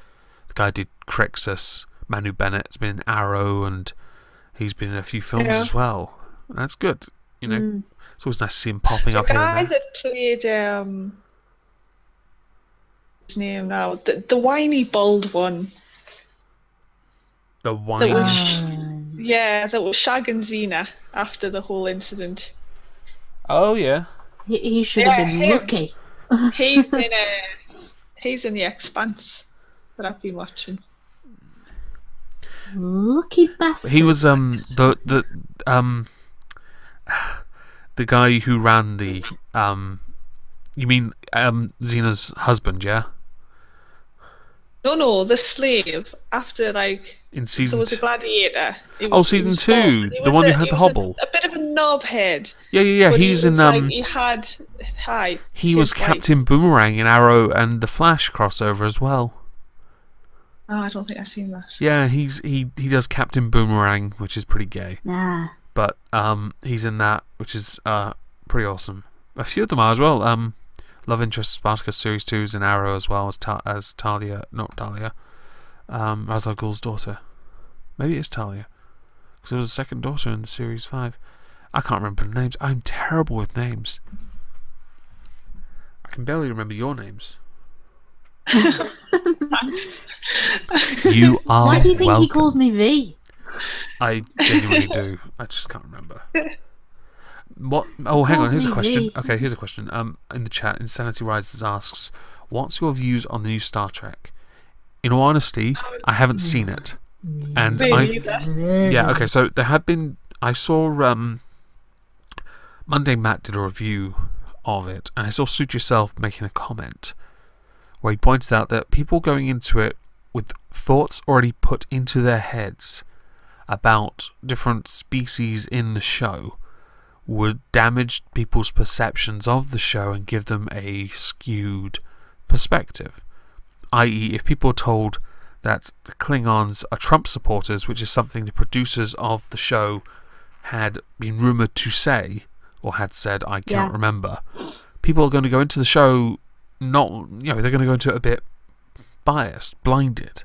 the guy who did Crixus, Manu Bennett's been in Arrow, and he's been in a few films as well. That's good, you know. It's always nice to see him popping up The here guy and there. that played his name now, the whiny bald one. The That wine. was that was shagging Xena after the whole incident. Oh yeah. He should have been him. lucky. He's in The Expanse that I've been watching. Lucky bastard. He was the guy who ran the you mean Xena's husband, yeah? No, the slave. After In there season was a gladiator. season 2, the one who had the hobble. A bit of a knobhead. Yeah. But He's in he was Captain Boomerang in Arrow and the Flash crossover as well. Oh, I don't think I've seen that. Yeah, he does Captain Boomerang, which is pretty gay. Nah. But he's in that, which is pretty awesome. A few of them are as well. Love Interest Spartacus Series 2 is in Arrow as well as Talia, not Dahlia, Ra's al Ghul's daughter. Maybe it's Talia, because there was a second daughter in Series 5. I can't remember the names. I'm terrible with names. I can barely remember your names. You are Why do you think welcome. he calls me V? I genuinely do. I just can't remember. What? Oh, hang on. Here's a question. Okay, here's a question. In the chat, Insanity Rises asks, "What's your views on the new Star Trek?" In all honesty, I haven't seen it, and okay. So there have been. I saw Monday Matt did a review of it, and I saw Suit Yourself making a comment where he pointed out that people going into it with thoughts already put into their heads about different species in the show would damage people's perceptions of the show and give them a skewed perspective. I.e., if people are told that the Klingons are Trump supporters, which is something the producers of the show had been rumoured to say, or had said, I cannot remember, people are going to go into the show they're going to go into it a bit biased, blinded.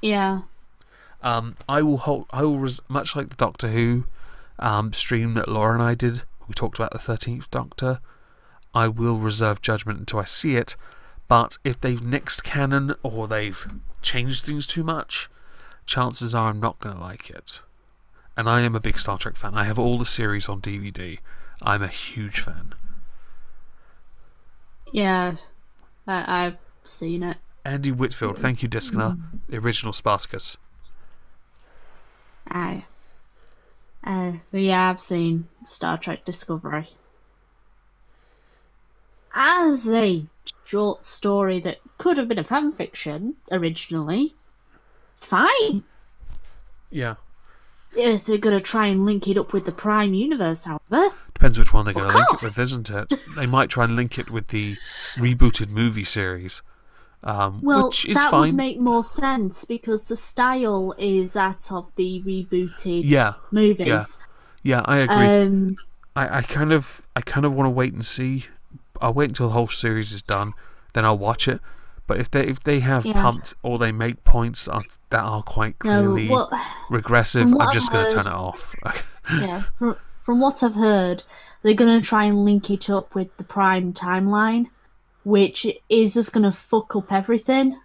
Yeah. I will much like the Doctor Who stream that Laura and I did. We talked about the 13th Doctor. I will reserve judgment until I see it. But if they've nixed canon or they've changed things too much, chances are I'm not going to like it. And I am a big Star Trek fan. I have all the series on DVD. I'm a huge fan. Yeah. I've seen it. Andy Whitfield, thank you, Disconer. The original Spartacus. Aye. Yeah, I've seen Star Trek Discovery. As a short story that could have been a fan fiction originally, it's fine. Yeah. If they're going to try and link it up with the Prime Universe, however. Depends which one they're going to link it with, isn't it? They might try and link it with the rebooted movie series. Which is that fine. would make more sense because the style is that of the rebooted movies. Yeah, I agree. I kind of want to wait and see. I'll wait until the whole series is done, then I'll watch it. But if they have pumped or they make points that are quite clearly regressive, I'm just going to turn it off. Yeah, from what I've heard, they're going to try and link it up with the Prime timeline, which is just going to fuck up everything.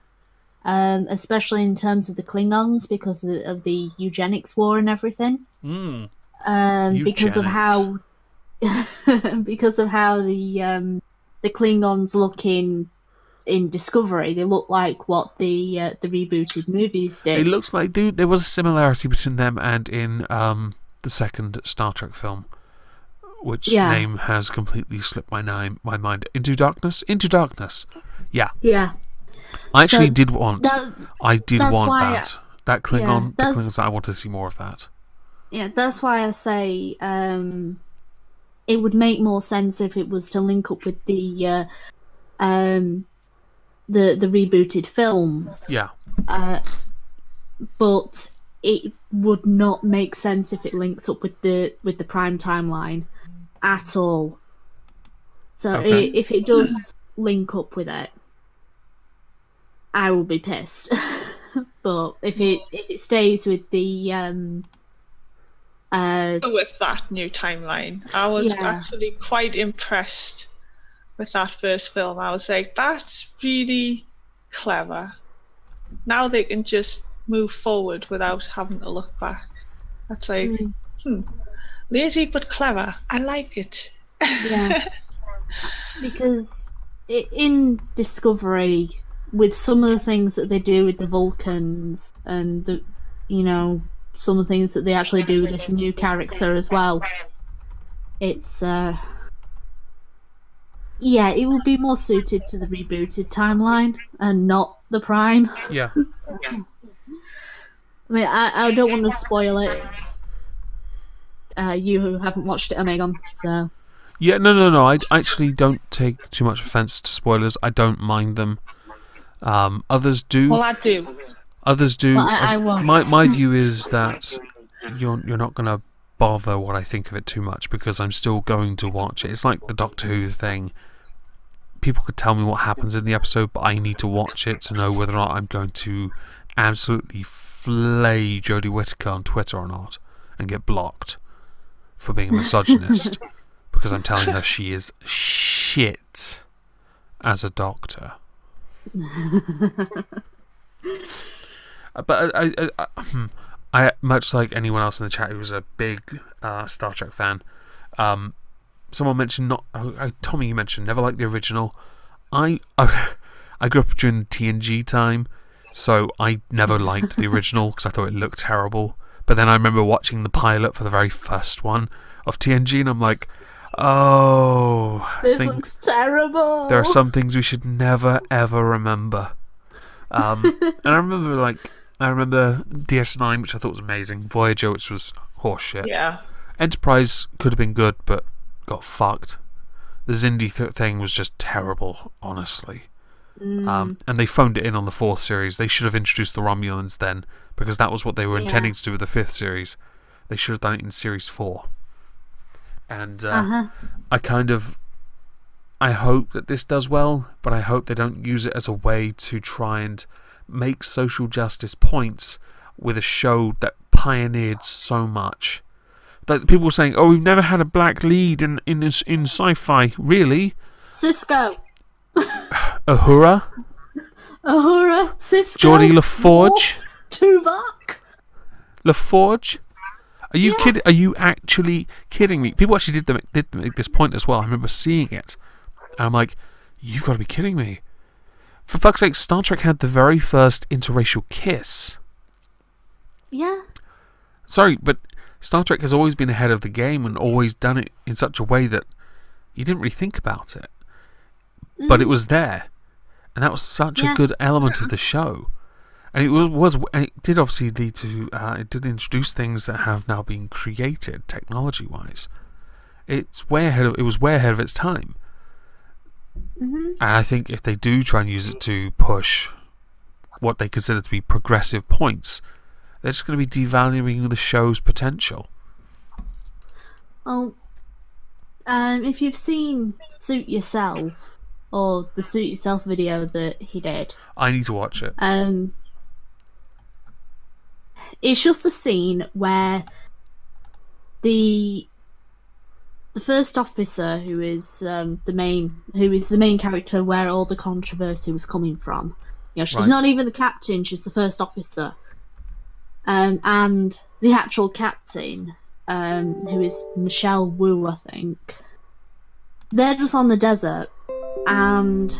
especially in terms of the Klingons because of the eugenics war and everything. Because of how the Klingons look in Discovery, they look like what the rebooted movies did. It looks like, dude, there was a similarity between them and in the second Star Trek film, which name has completely slipped my mind. Into Darkness? Into Darkness. Yeah. Yeah. I actually did want that. That Klingon, Yeah, the Klingons, I wanted to see more of that. Yeah, that's why I say it would make more sense if it was to link up with the rebooted films. Yeah. But it would not make sense if it links up with the Prime timeline at all. So if it does link up with it, I will be pissed. But if it stays with the with that new timeline, I was actually quite impressed with that first film. I was like, that's really clever. Now they can just move forward without having to look back. That's like, lazy but clever. I like it. Yeah. Because in Discovery, with some of the things that they do with the Vulcans and some of the things that they actually do with this new character as well, it's it would be more suited to the rebooted timeline and not the Prime. Yeah. I mean, I don't want to spoil it. You who haven't watched it, Omegon, so... Yeah, no. I actually don't take too much offense to spoilers. I don't mind them. Others do. Well, I do. Others do. Well, I won't. My view is that you're not going to bother what I think of it too much because I'm still going to watch it. It's like the Doctor Who thing. People could tell me what happens in the episode, but I need to watch it to know whether or not I'm going to absolutely flay Jodie Whittaker on Twitter or not and get blocked for being a misogynist because I'm telling her she is shit as a doctor. But I much like anyone else in the chat who was a big Star Trek fan, someone mentioned Tommy, you mentioned never liked the original. I grew up during the TNG time, so I never liked the original because I thought it looked terrible. But then I remember watching the pilot for the very first one of TNG, and I'm like, oh, this looks terrible. There are some things we should never ever remember. And I remember DS9, which I thought was amazing. Voyager, which was horseshit. Yeah. Enterprise could have been good, but got fucked. The Xindi thing was just terrible, honestly. And they phoned it in on the 4th series. They should have introduced the Romulans then, because that was what they were intending to do with the 5th series. They should have done it in series 4. And I hope that this does well, but I hope they don't use it as a way to try and make social justice points with a show that pioneered so much. Like people were saying, "Oh, we've never had a black lead in sci-fi." Really? Cisco. Uhura, Cisco. Geordie LaForge. Tuvok. LaForge. Are you kidding? Are you actually kidding me? People actually did make this point as well. I remember seeing it, and I'm like, "You've got to be kidding me!" For fuck's sake, Star Trek had the very first interracial kiss. Yeah. Sorry, but Star Trek has always been ahead of the game and always done it in such a way that you didn't really think about it. But it was there. And that was such a good element of the show. And it did obviously lead to, it did introduce things that have now been created technology-wise. It was way ahead of its time. And I think if they do try and use it to push what they consider to be progressive points, they're just going to be devaluing the show's potential. Well, if you've seen Suit Yourself, or the Suit Yourself video that he did, I need to watch it. It's just a scene where the first officer, who is the main character where all the controversy was coming from, You know, she's Right. not even the captain; she's the first officer. And the actual captain, who is Michelle Wu, I think, they're just on the desert, and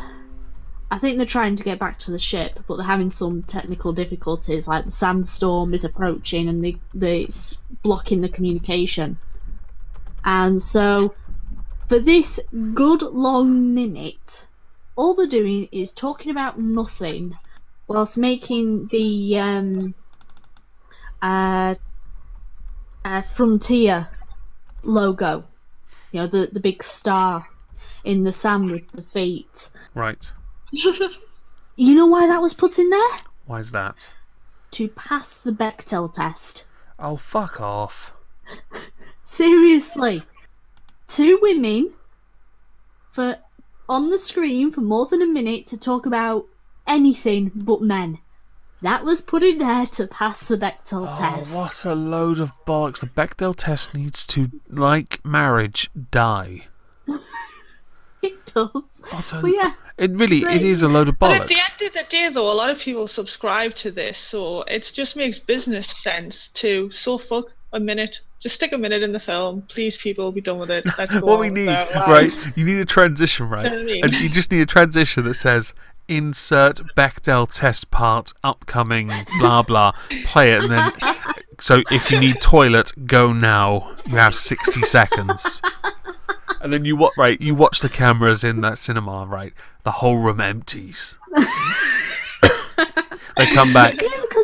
I think they're trying to get back to the ship, but they're having some technical difficulties, like the sandstorm is approaching and it's blocking the communication. And so, for this good long minute, all they're doing is talking about nothing, whilst making the Frontier logo. You know, the big star in the sand with the feet. Right. You know why that was put in there? Why is that? To pass the Bechdel test. Oh, fuck off. Seriously. 2 women on the screen for more than a minute to talk about anything but men. That was put in there to pass the Bechdel test. Oh, what a load of bollocks. The Bechdel test needs to, like marriage, die. It does. What a... But yeah. It is a load of But bollocks. at the end of the day, though, a lot of people subscribe to this, so it just makes business sense to fuck a minute. Just stick a minute in the film. Please, people, be done with it. Let's go What on we with need, our right? lives. You need a transition, right? You know what I mean? And you just need a transition that says, insert Bechdel test part, upcoming, blah, blah. Play it, and then... So if you need toilet, go now. You have 60 seconds. And then you watch the cameras in that cinema, right? The whole room empties. They come back,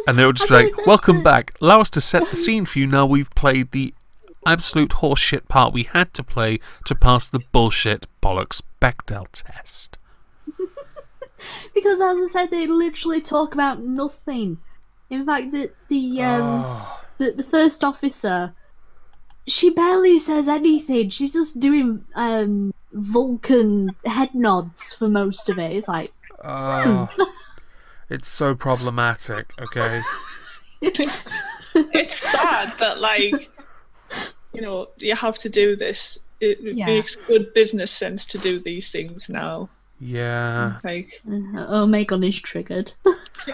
and they'll just be like, welcome back. Allow us to set the scene for you now. We've played the absolute horseshit part we had to play to pass the bullshit bollocks Bechdel test. Because, as I said, they literally talk about nothing. In fact, the first officer, she barely says anything. She's just doing Vulcan head nods for most of it. It's like, It's so problematic, okay? It's sad that, like, you know, you have to do this. It makes good business sense to do these things now. Yeah. Like, Megan is triggered.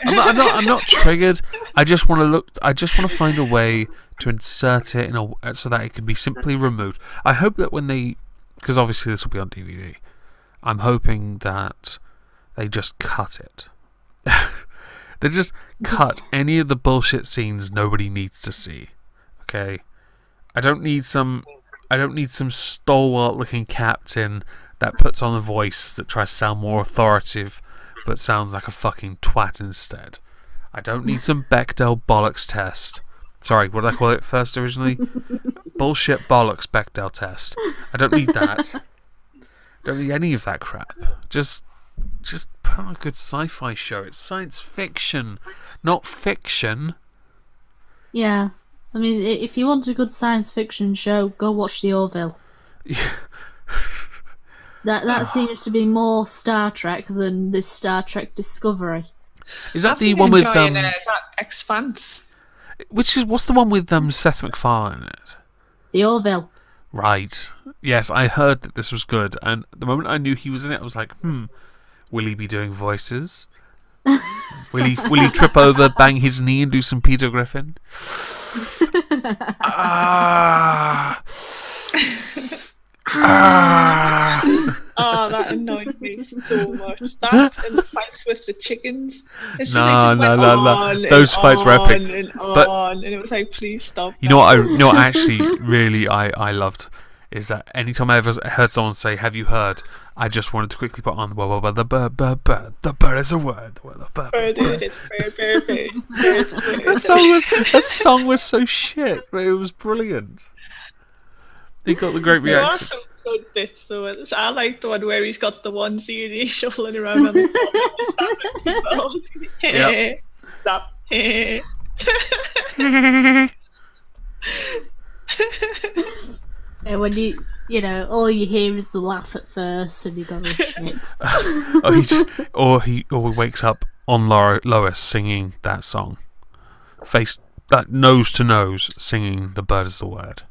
I'm not triggered. I just want to find a way to insert it so that it can be simply removed. I hope that because obviously this will be on DVD, I'm hoping that they just cut it. They just cut any of the bullshit scenes nobody needs to see. Okay? I don't need some stalwart looking captain that puts on a voice that tries to sound more authoritative but sounds like a fucking twat instead. I don't need some Bechdel bollocks test. Sorry, what did I call it first originally? Bullshit bollocks Bechdel test. I don't need that. Don't need any of that crap. Just put on a good sci-fi show. It's science fiction, not fiction. Yeah. I mean, if you want a good science fiction show, go watch The Orville. That seems to be more Star Trek than this Star Trek Discovery. Is that I've the been one with enjoying, that Expanse? what's the one with Seth MacFarlane in it? The Orville. Right. Yes, I heard that this was good, and the moment I knew he was in it, I was like, will he be doing voices? Will he trip over, bang his knee, and do some Peter Griffin? Oh, that annoyed me so much. That and the fights with the chickens. It's just, it just went on. Those fights were epic. And But on, and it was like, please stop. You know what actually really I loved is that anytime I ever heard someone say, "Have you heard?" I just wanted to quickly put on the bird. The bird is a word. The bird. That song was so shit, but it was brilliant. They got the great There are reaction. some good bits though. I like the one where he's got the onesie and he's shuffling around on the Yep. Stop. And when you know, all you hear is the laugh at first, and you go, oh, shit. Or he wakes up on Lois singing that song, nose to nose singing "The Bird Is the Word."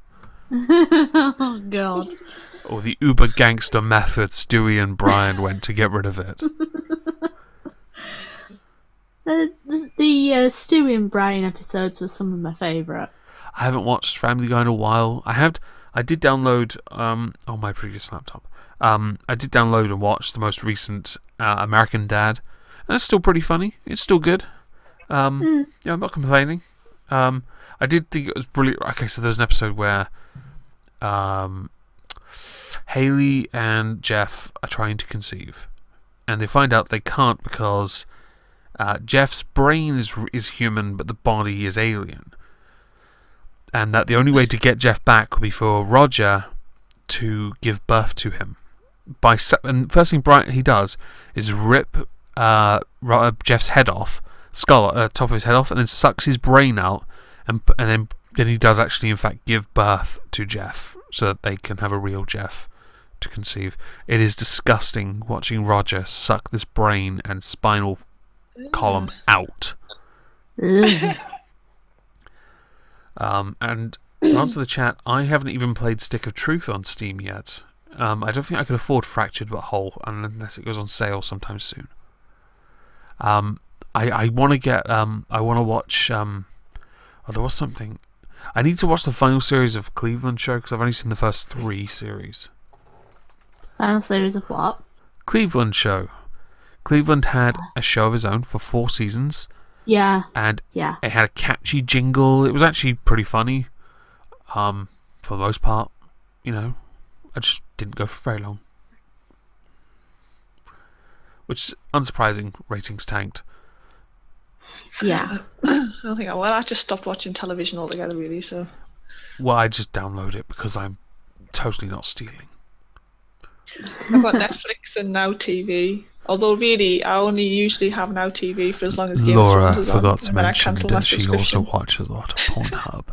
Oh, God. Or the uber gangster method Stewie and Brian went to get rid of it. The Stu and Brian episodes were some of my favourite. I haven't watched Family Guy in a while. I did download on my previous laptop. I did download and watch the most recent American Dad, and it's still pretty funny. It's still good. Yeah, I'm not complaining. I did think it was brilliant. Okay, so there's an episode where Haley and Jeff are trying to conceive, and they find out they can't because Jeff's brain is human, but the body is alien. And that the only way to get Jeff back would be for Roger to give birth to him. And first thing he does is rip Jeff's head off, top of his head off, and then sucks his brain out, and then he does actually, in fact, give birth to Jeff so that they can have a real Jeff to conceive. It is disgusting watching Roger suck this brain and spinal column out. And to answer the chat, I haven't even played Stick of Truth on Steam yet. I don't think I could afford Fractured But Whole unless it goes on sale sometime soon. I want to get. I want to watch. There was something. I need to watch the final series of Cleveland Show because I've only seen the first 3 series. Final series of what? Cleveland Show. Cleveland had a show of his own for 4 seasons. Yeah. And it had a catchy jingle. It was actually pretty funny. For the most part, I just didn't go for very long. Which, unsurprising, ratings tanked. Yeah. I just stopped watching television altogether, really, so... Well, I just download it because I'm totally not stealing. I've got Netflix and Now TV. Although, really, I only usually have Now TV for as long as Game of Laura Thrones is on. forgot to mention that she also watches a lot of Pornhub.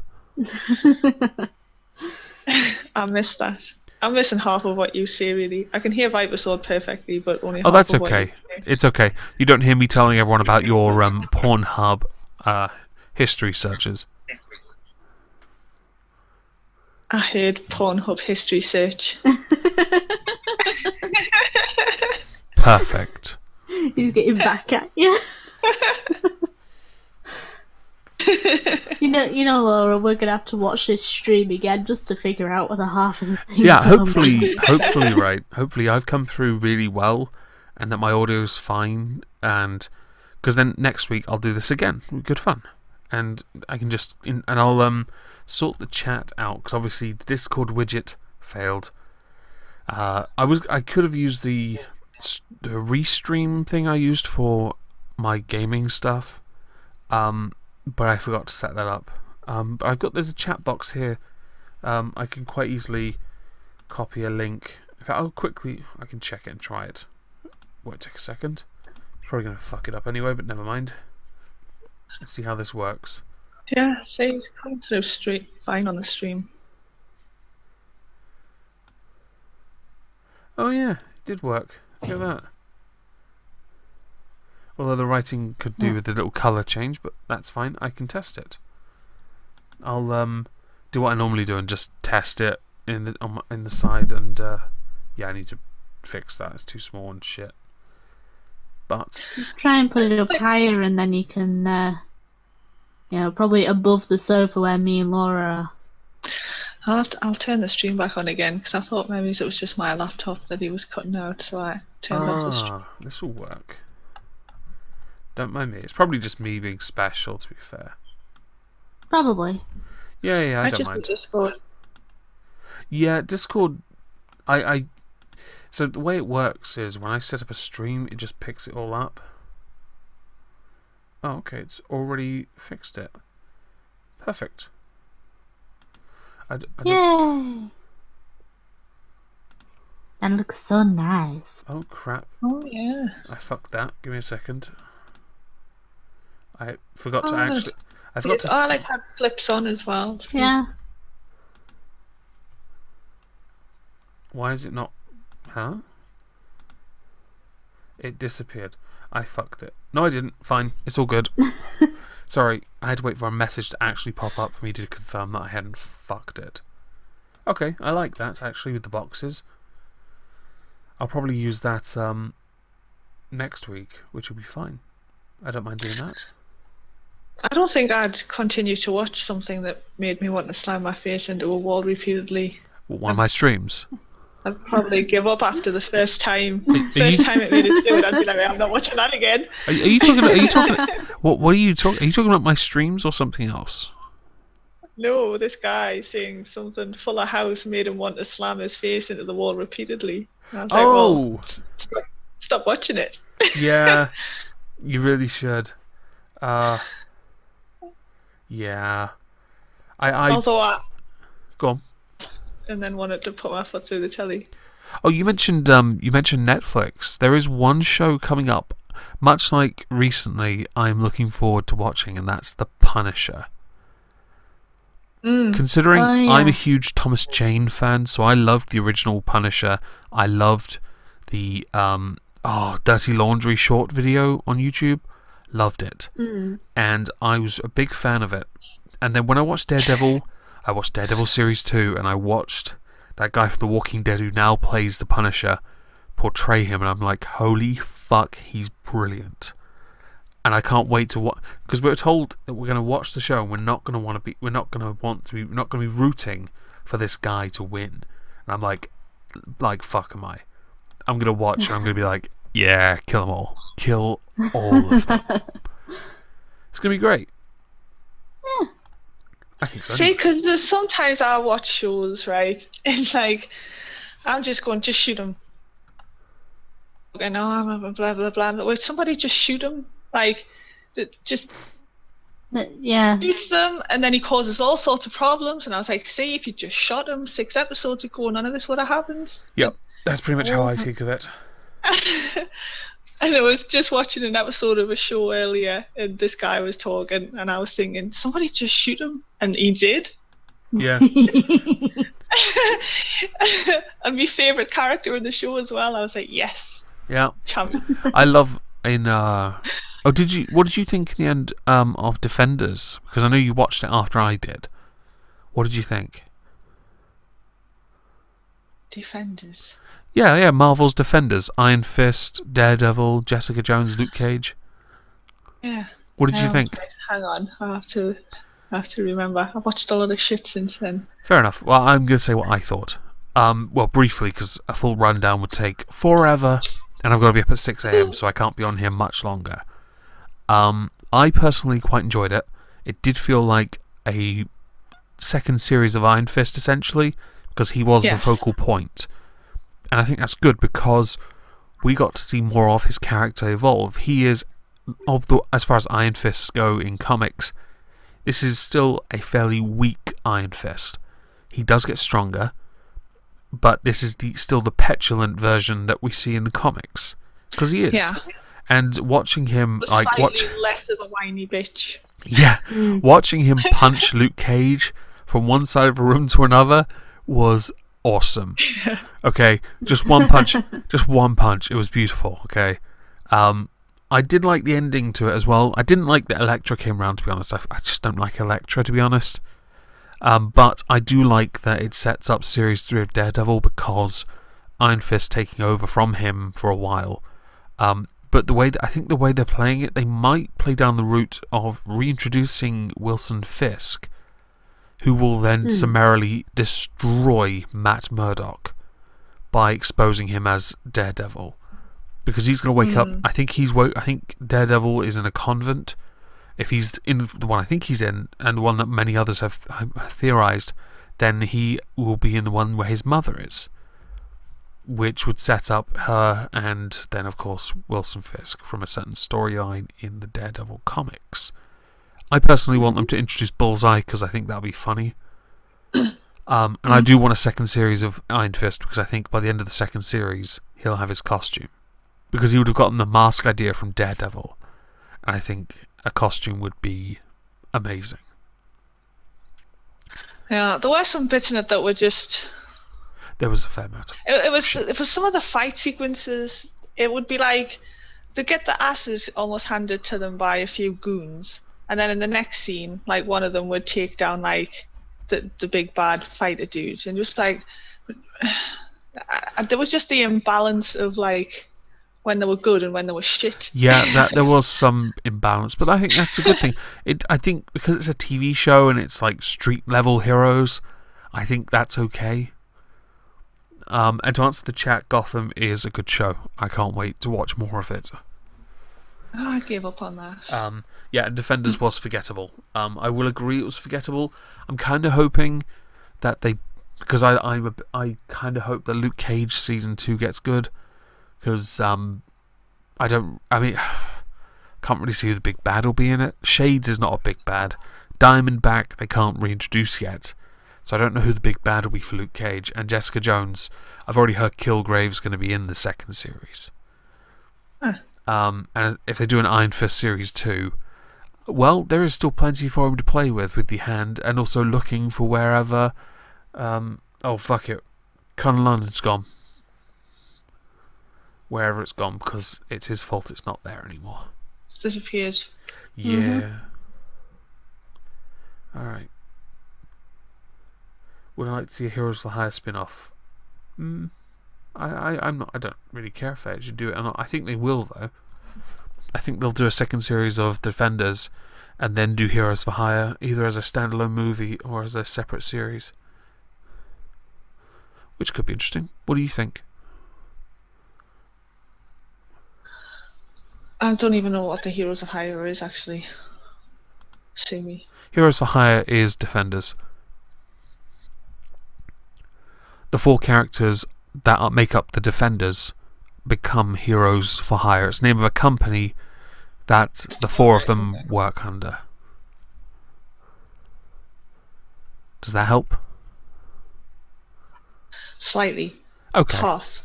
I miss that. I'm missing half of what you say, really. I can hear Viper Sword perfectly, but only half Oh, that's of what okay. you say. It's okay. You don't hear me telling everyone about your Pornhub history searches. I heard Pornhub history search. Perfect. He's getting back at you. You know, Laura, we're gonna have to watch this stream again just to figure out whether half of the things. Yeah, hopefully, right. Hopefully, I've come through really well, and that my audio's fine, and because then next week I'll do this again. Good fun, and I can I'll sort the chat out because obviously the Discord widget failed. I could have used the restream thing I used for my gaming stuff, but I forgot to set that up. But there's a chat box here. I can quite easily copy a link. In fact, I can check it and try it. Won't take a second. It's probably going to fuck it up anyway, but never mind. Let's see how this works. Yeah, see, it's coming through fine on the stream. Oh yeah, it did work. Look at that. Although the writing could do with a little colour change, but that's fine. I can test it. I'll do what I normally do and just test it in the side. And yeah, I need to fix that. It's too small and shit. But try and put it up higher, and then you can, probably above the sofa where me and Laura are. I'll turn the stream back on again because I thought maybe it was just my laptop that he was cutting out, so I turned off the stream. This will work. Don't mind me. It's probably just me being special, to be fair. Probably. Yeah, I don't just mind. Discord. Yeah, Discord. So the way it works is when I set up a stream, it just picks it all up. Oh, okay, it's already fixed it. Perfect. Yay! That looks so nice. Oh crap! Oh yeah. I fucked that. Give me a second. I forgot to actually. I forgot to. I like that flips on as well. Yeah. Why is it not? Huh? It disappeared. I fucked it. No, I didn't. Fine. It's all good. Sorry, I had to wait for a message to actually pop up for me to confirm that I hadn't fucked it. Okay, I like that, actually, with the boxes. I'll probably use that next week, which will be fine. I don't mind doing that. I don't think I'd continue to watch something that made me want to slam my face into a wall repeatedly. One of my streams. I'd probably give up after the first time. Are First you- time it made it do it, I'd be like, I'm not watching that again. Are you talking? Are you talking? What are you talking? Are you talking about my streams or something else? No, this guy saying something full of house made him want to slam his face into the wall repeatedly. And I was like, well, stop watching it. Yeah, you really should. Yeah. Although Go on. and then wanted to put my foot through the telly. Oh, you mentioned Netflix. There is one show coming up, much like recently, I'm looking forward to watching, and that's The Punisher. Considering I'm a huge Thomas Jane fan, so I loved the original Punisher. I loved the Dirty Laundry short video on YouTube. Loved it. And I was a big fan of it. And then when I watched Daredevil, I watched Daredevil Series 2, and I watched that guy from The Walking Dead who now plays the Punisher portray him, and I'm like, holy fuck, he's brilliant. And I can't wait to watch, because we're told that we're going to watch the show and we're not going to be rooting for this guy to win. And I'm like fuck am I? I'm going to watch and I'm going to be like, yeah, kill them all. Kill all of them. It's going to be great. Yeah. I think so. See, because there's sometimes I watch shows, right? And like, I'm just going, just shoot him. Okay, no, I'm blah, blah, blah. But would somebody just shoot him? Like, just Yeah. shoots them, and then he causes all sorts of problems. And I was like, see, if you just shot him 6 episodes ago, none of this would have happened. Yep, that's pretty much how I think of it. And I was just watching an episode of a show earlier, and this guy was talking, and I was thinking, somebody just shoot him, and he did. Yeah. And my favourite character in the show as well. I was like, yes, Yeah. champion. I love in what did you think in the end of Defenders? Because I know you watched it after I did. What did you think? Defenders. Yeah, Marvel's Defenders. Iron Fist, Daredevil, Jessica Jones, Luke Cage. Yeah. What did you think? Right, hang on, I have to remember. I've watched a lot of shit since then. Fair enough. Well, I'm going to say what I thought. Well, briefly, because a full rundown would take forever, and I've got to be up at 6 a.m, so I can't be on here much longer. I personally quite enjoyed it. It did feel like a second series of Iron Fist, essentially, because he was the focal point. And I think that's good because we got to see more of his character evolve. He is, as far as Iron Fists go in comics, this is still a fairly weak Iron Fist. He does get stronger, but this is still the petulant version that we see in the comics. Because he is. Yeah. And watching him But like slightly less of a whiny bitch. Yeah, watching him punch Luke Cage from one side of a room to another was awesome. Okay, just one punch. It was beautiful. Okay, I did like the ending to it as well. I didn't like that Elektra came round, to be honest. I just don't like Elektra, to be honest. But I do like that it sets up Series 3 of Daredevil because Iron Fist taking over from him for a while. But I think the way they're playing it, they might play down the route of reintroducing Wilson Fisk, who will then summarily destroy Matt Murdock by exposing him as Daredevil, because he's going to wake up. I think Daredevil is in a convent. If he's in the one I think he's in, and the one that many others have theorized, then he will be in the one where his mother is, which would set up her and then, of course, Wilson Fisk from a certain storyline in the Daredevil comics. I personally want them to introduce Bullseye because I think that would be funny. And I do want a second series of Iron Fist because I think by the end of the second series he'll have his costume, because he would have gotten the mask idea from Daredevil, and I think a costume would be amazing. Yeah, there were some bits in it that were just... There was a fair amount. It was for some of the fight sequences, it would be like to get the asses almost handed to them by a few goons, and then in the next scene, like one of them would take down like the big bad fighter dude, and just like there was just the imbalance of like when they were good and when they were shit. Yeah, that there was some imbalance, but I think that's a good thing. I think because it's a TV show and it's like street level heroes, I think that's okay. And to answer the chat, Gotham is a good show. I can't wait to watch more of it. Oh, I gave up on that. Yeah, and Defenders was forgettable. I will agree it was forgettable. I'm kind of hoping that because I kind of hope that Luke Cage season 2 gets good, because can't really see who the big bad will be in it. Shades is not a big bad. Diamondback they can't reintroduce yet, so I don't know who the big bad will be for Luke Cage. And Jessica Jones, I've already heard Kilgrave's going to be in the second series. And if they do an Iron Fist series 2, well, there is still plenty for him to play with the hand, and also looking for wherever. Oh fuck it, Colonel London's gone. Wherever it's gone, because it's his fault it's not there anymore. It's disappeared. Yeah. Alright. Would I like to see a Heroes for Hire spin-off? I don't really care if they should do it or not. I think they will, though. I think they'll do a second series of Defenders and then do Heroes for Hire, either as a standalone movie or as a separate series. Which could be interesting. What do you think? I don't even know what the Heroes of Hire is, actually. Sue me. Heroes for Hire is Defenders. The 4 characters that make up the Defenders become Heroes for Hire. It's the name of a company that the 4 of them work under. Does that help? Slightly. Okay. Half.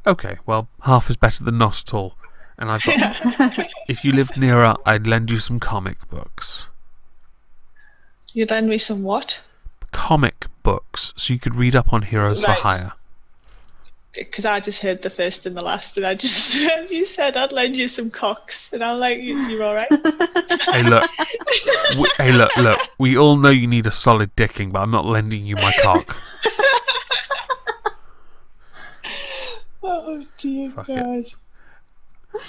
Okay, well, half is better than not at all. And I've got... If you lived nearer, I'd lend you some comic books. You'd lend me some what? Comic books, so you could read up on Heroes Right. for Hire. Because I just heard the first and the last, and I just you said I'd lend you some cocks, and I'm like, you're all right. Hey, look. Look. We all know you need a solid dicking, but I'm not lending you my cock. Oh dear Fuck God. it.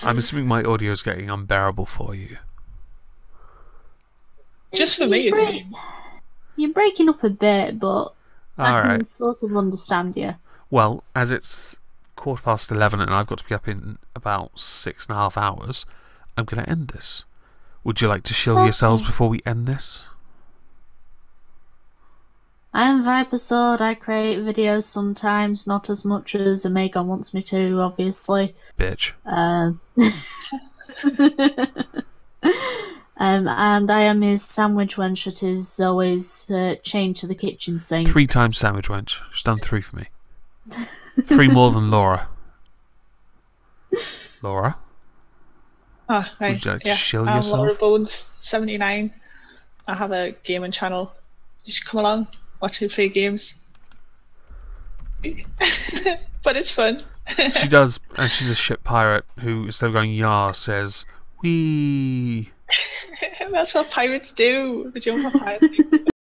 I'm assuming my audio is getting unbearable for you. Just for me, it's You're breaking up a bit, but I can Alright. sort of understand you. Well, as it's 11:15 and I've got to be up in about 6.5 hours, I'm going to end this. Would you like to shill yourselves before we end this? I am Viper Sword. I create videos sometimes, not as much as Omegon wants me to, obviously. Bitch. And I am his sandwich wench that is always chained to the kitchen sink. 3 times sandwich wench. She's done 3 for me. 3 more than Laura. Laura? right. Would you like to Yeah, shill I'm yourself? Laura Bones, 79. I have a gaming channel. You should come along, watch me play games. But it's fun. She does, and she's a ship pirate who, instead of going yar, says, wee. That's what pirates do. The jump on pirates.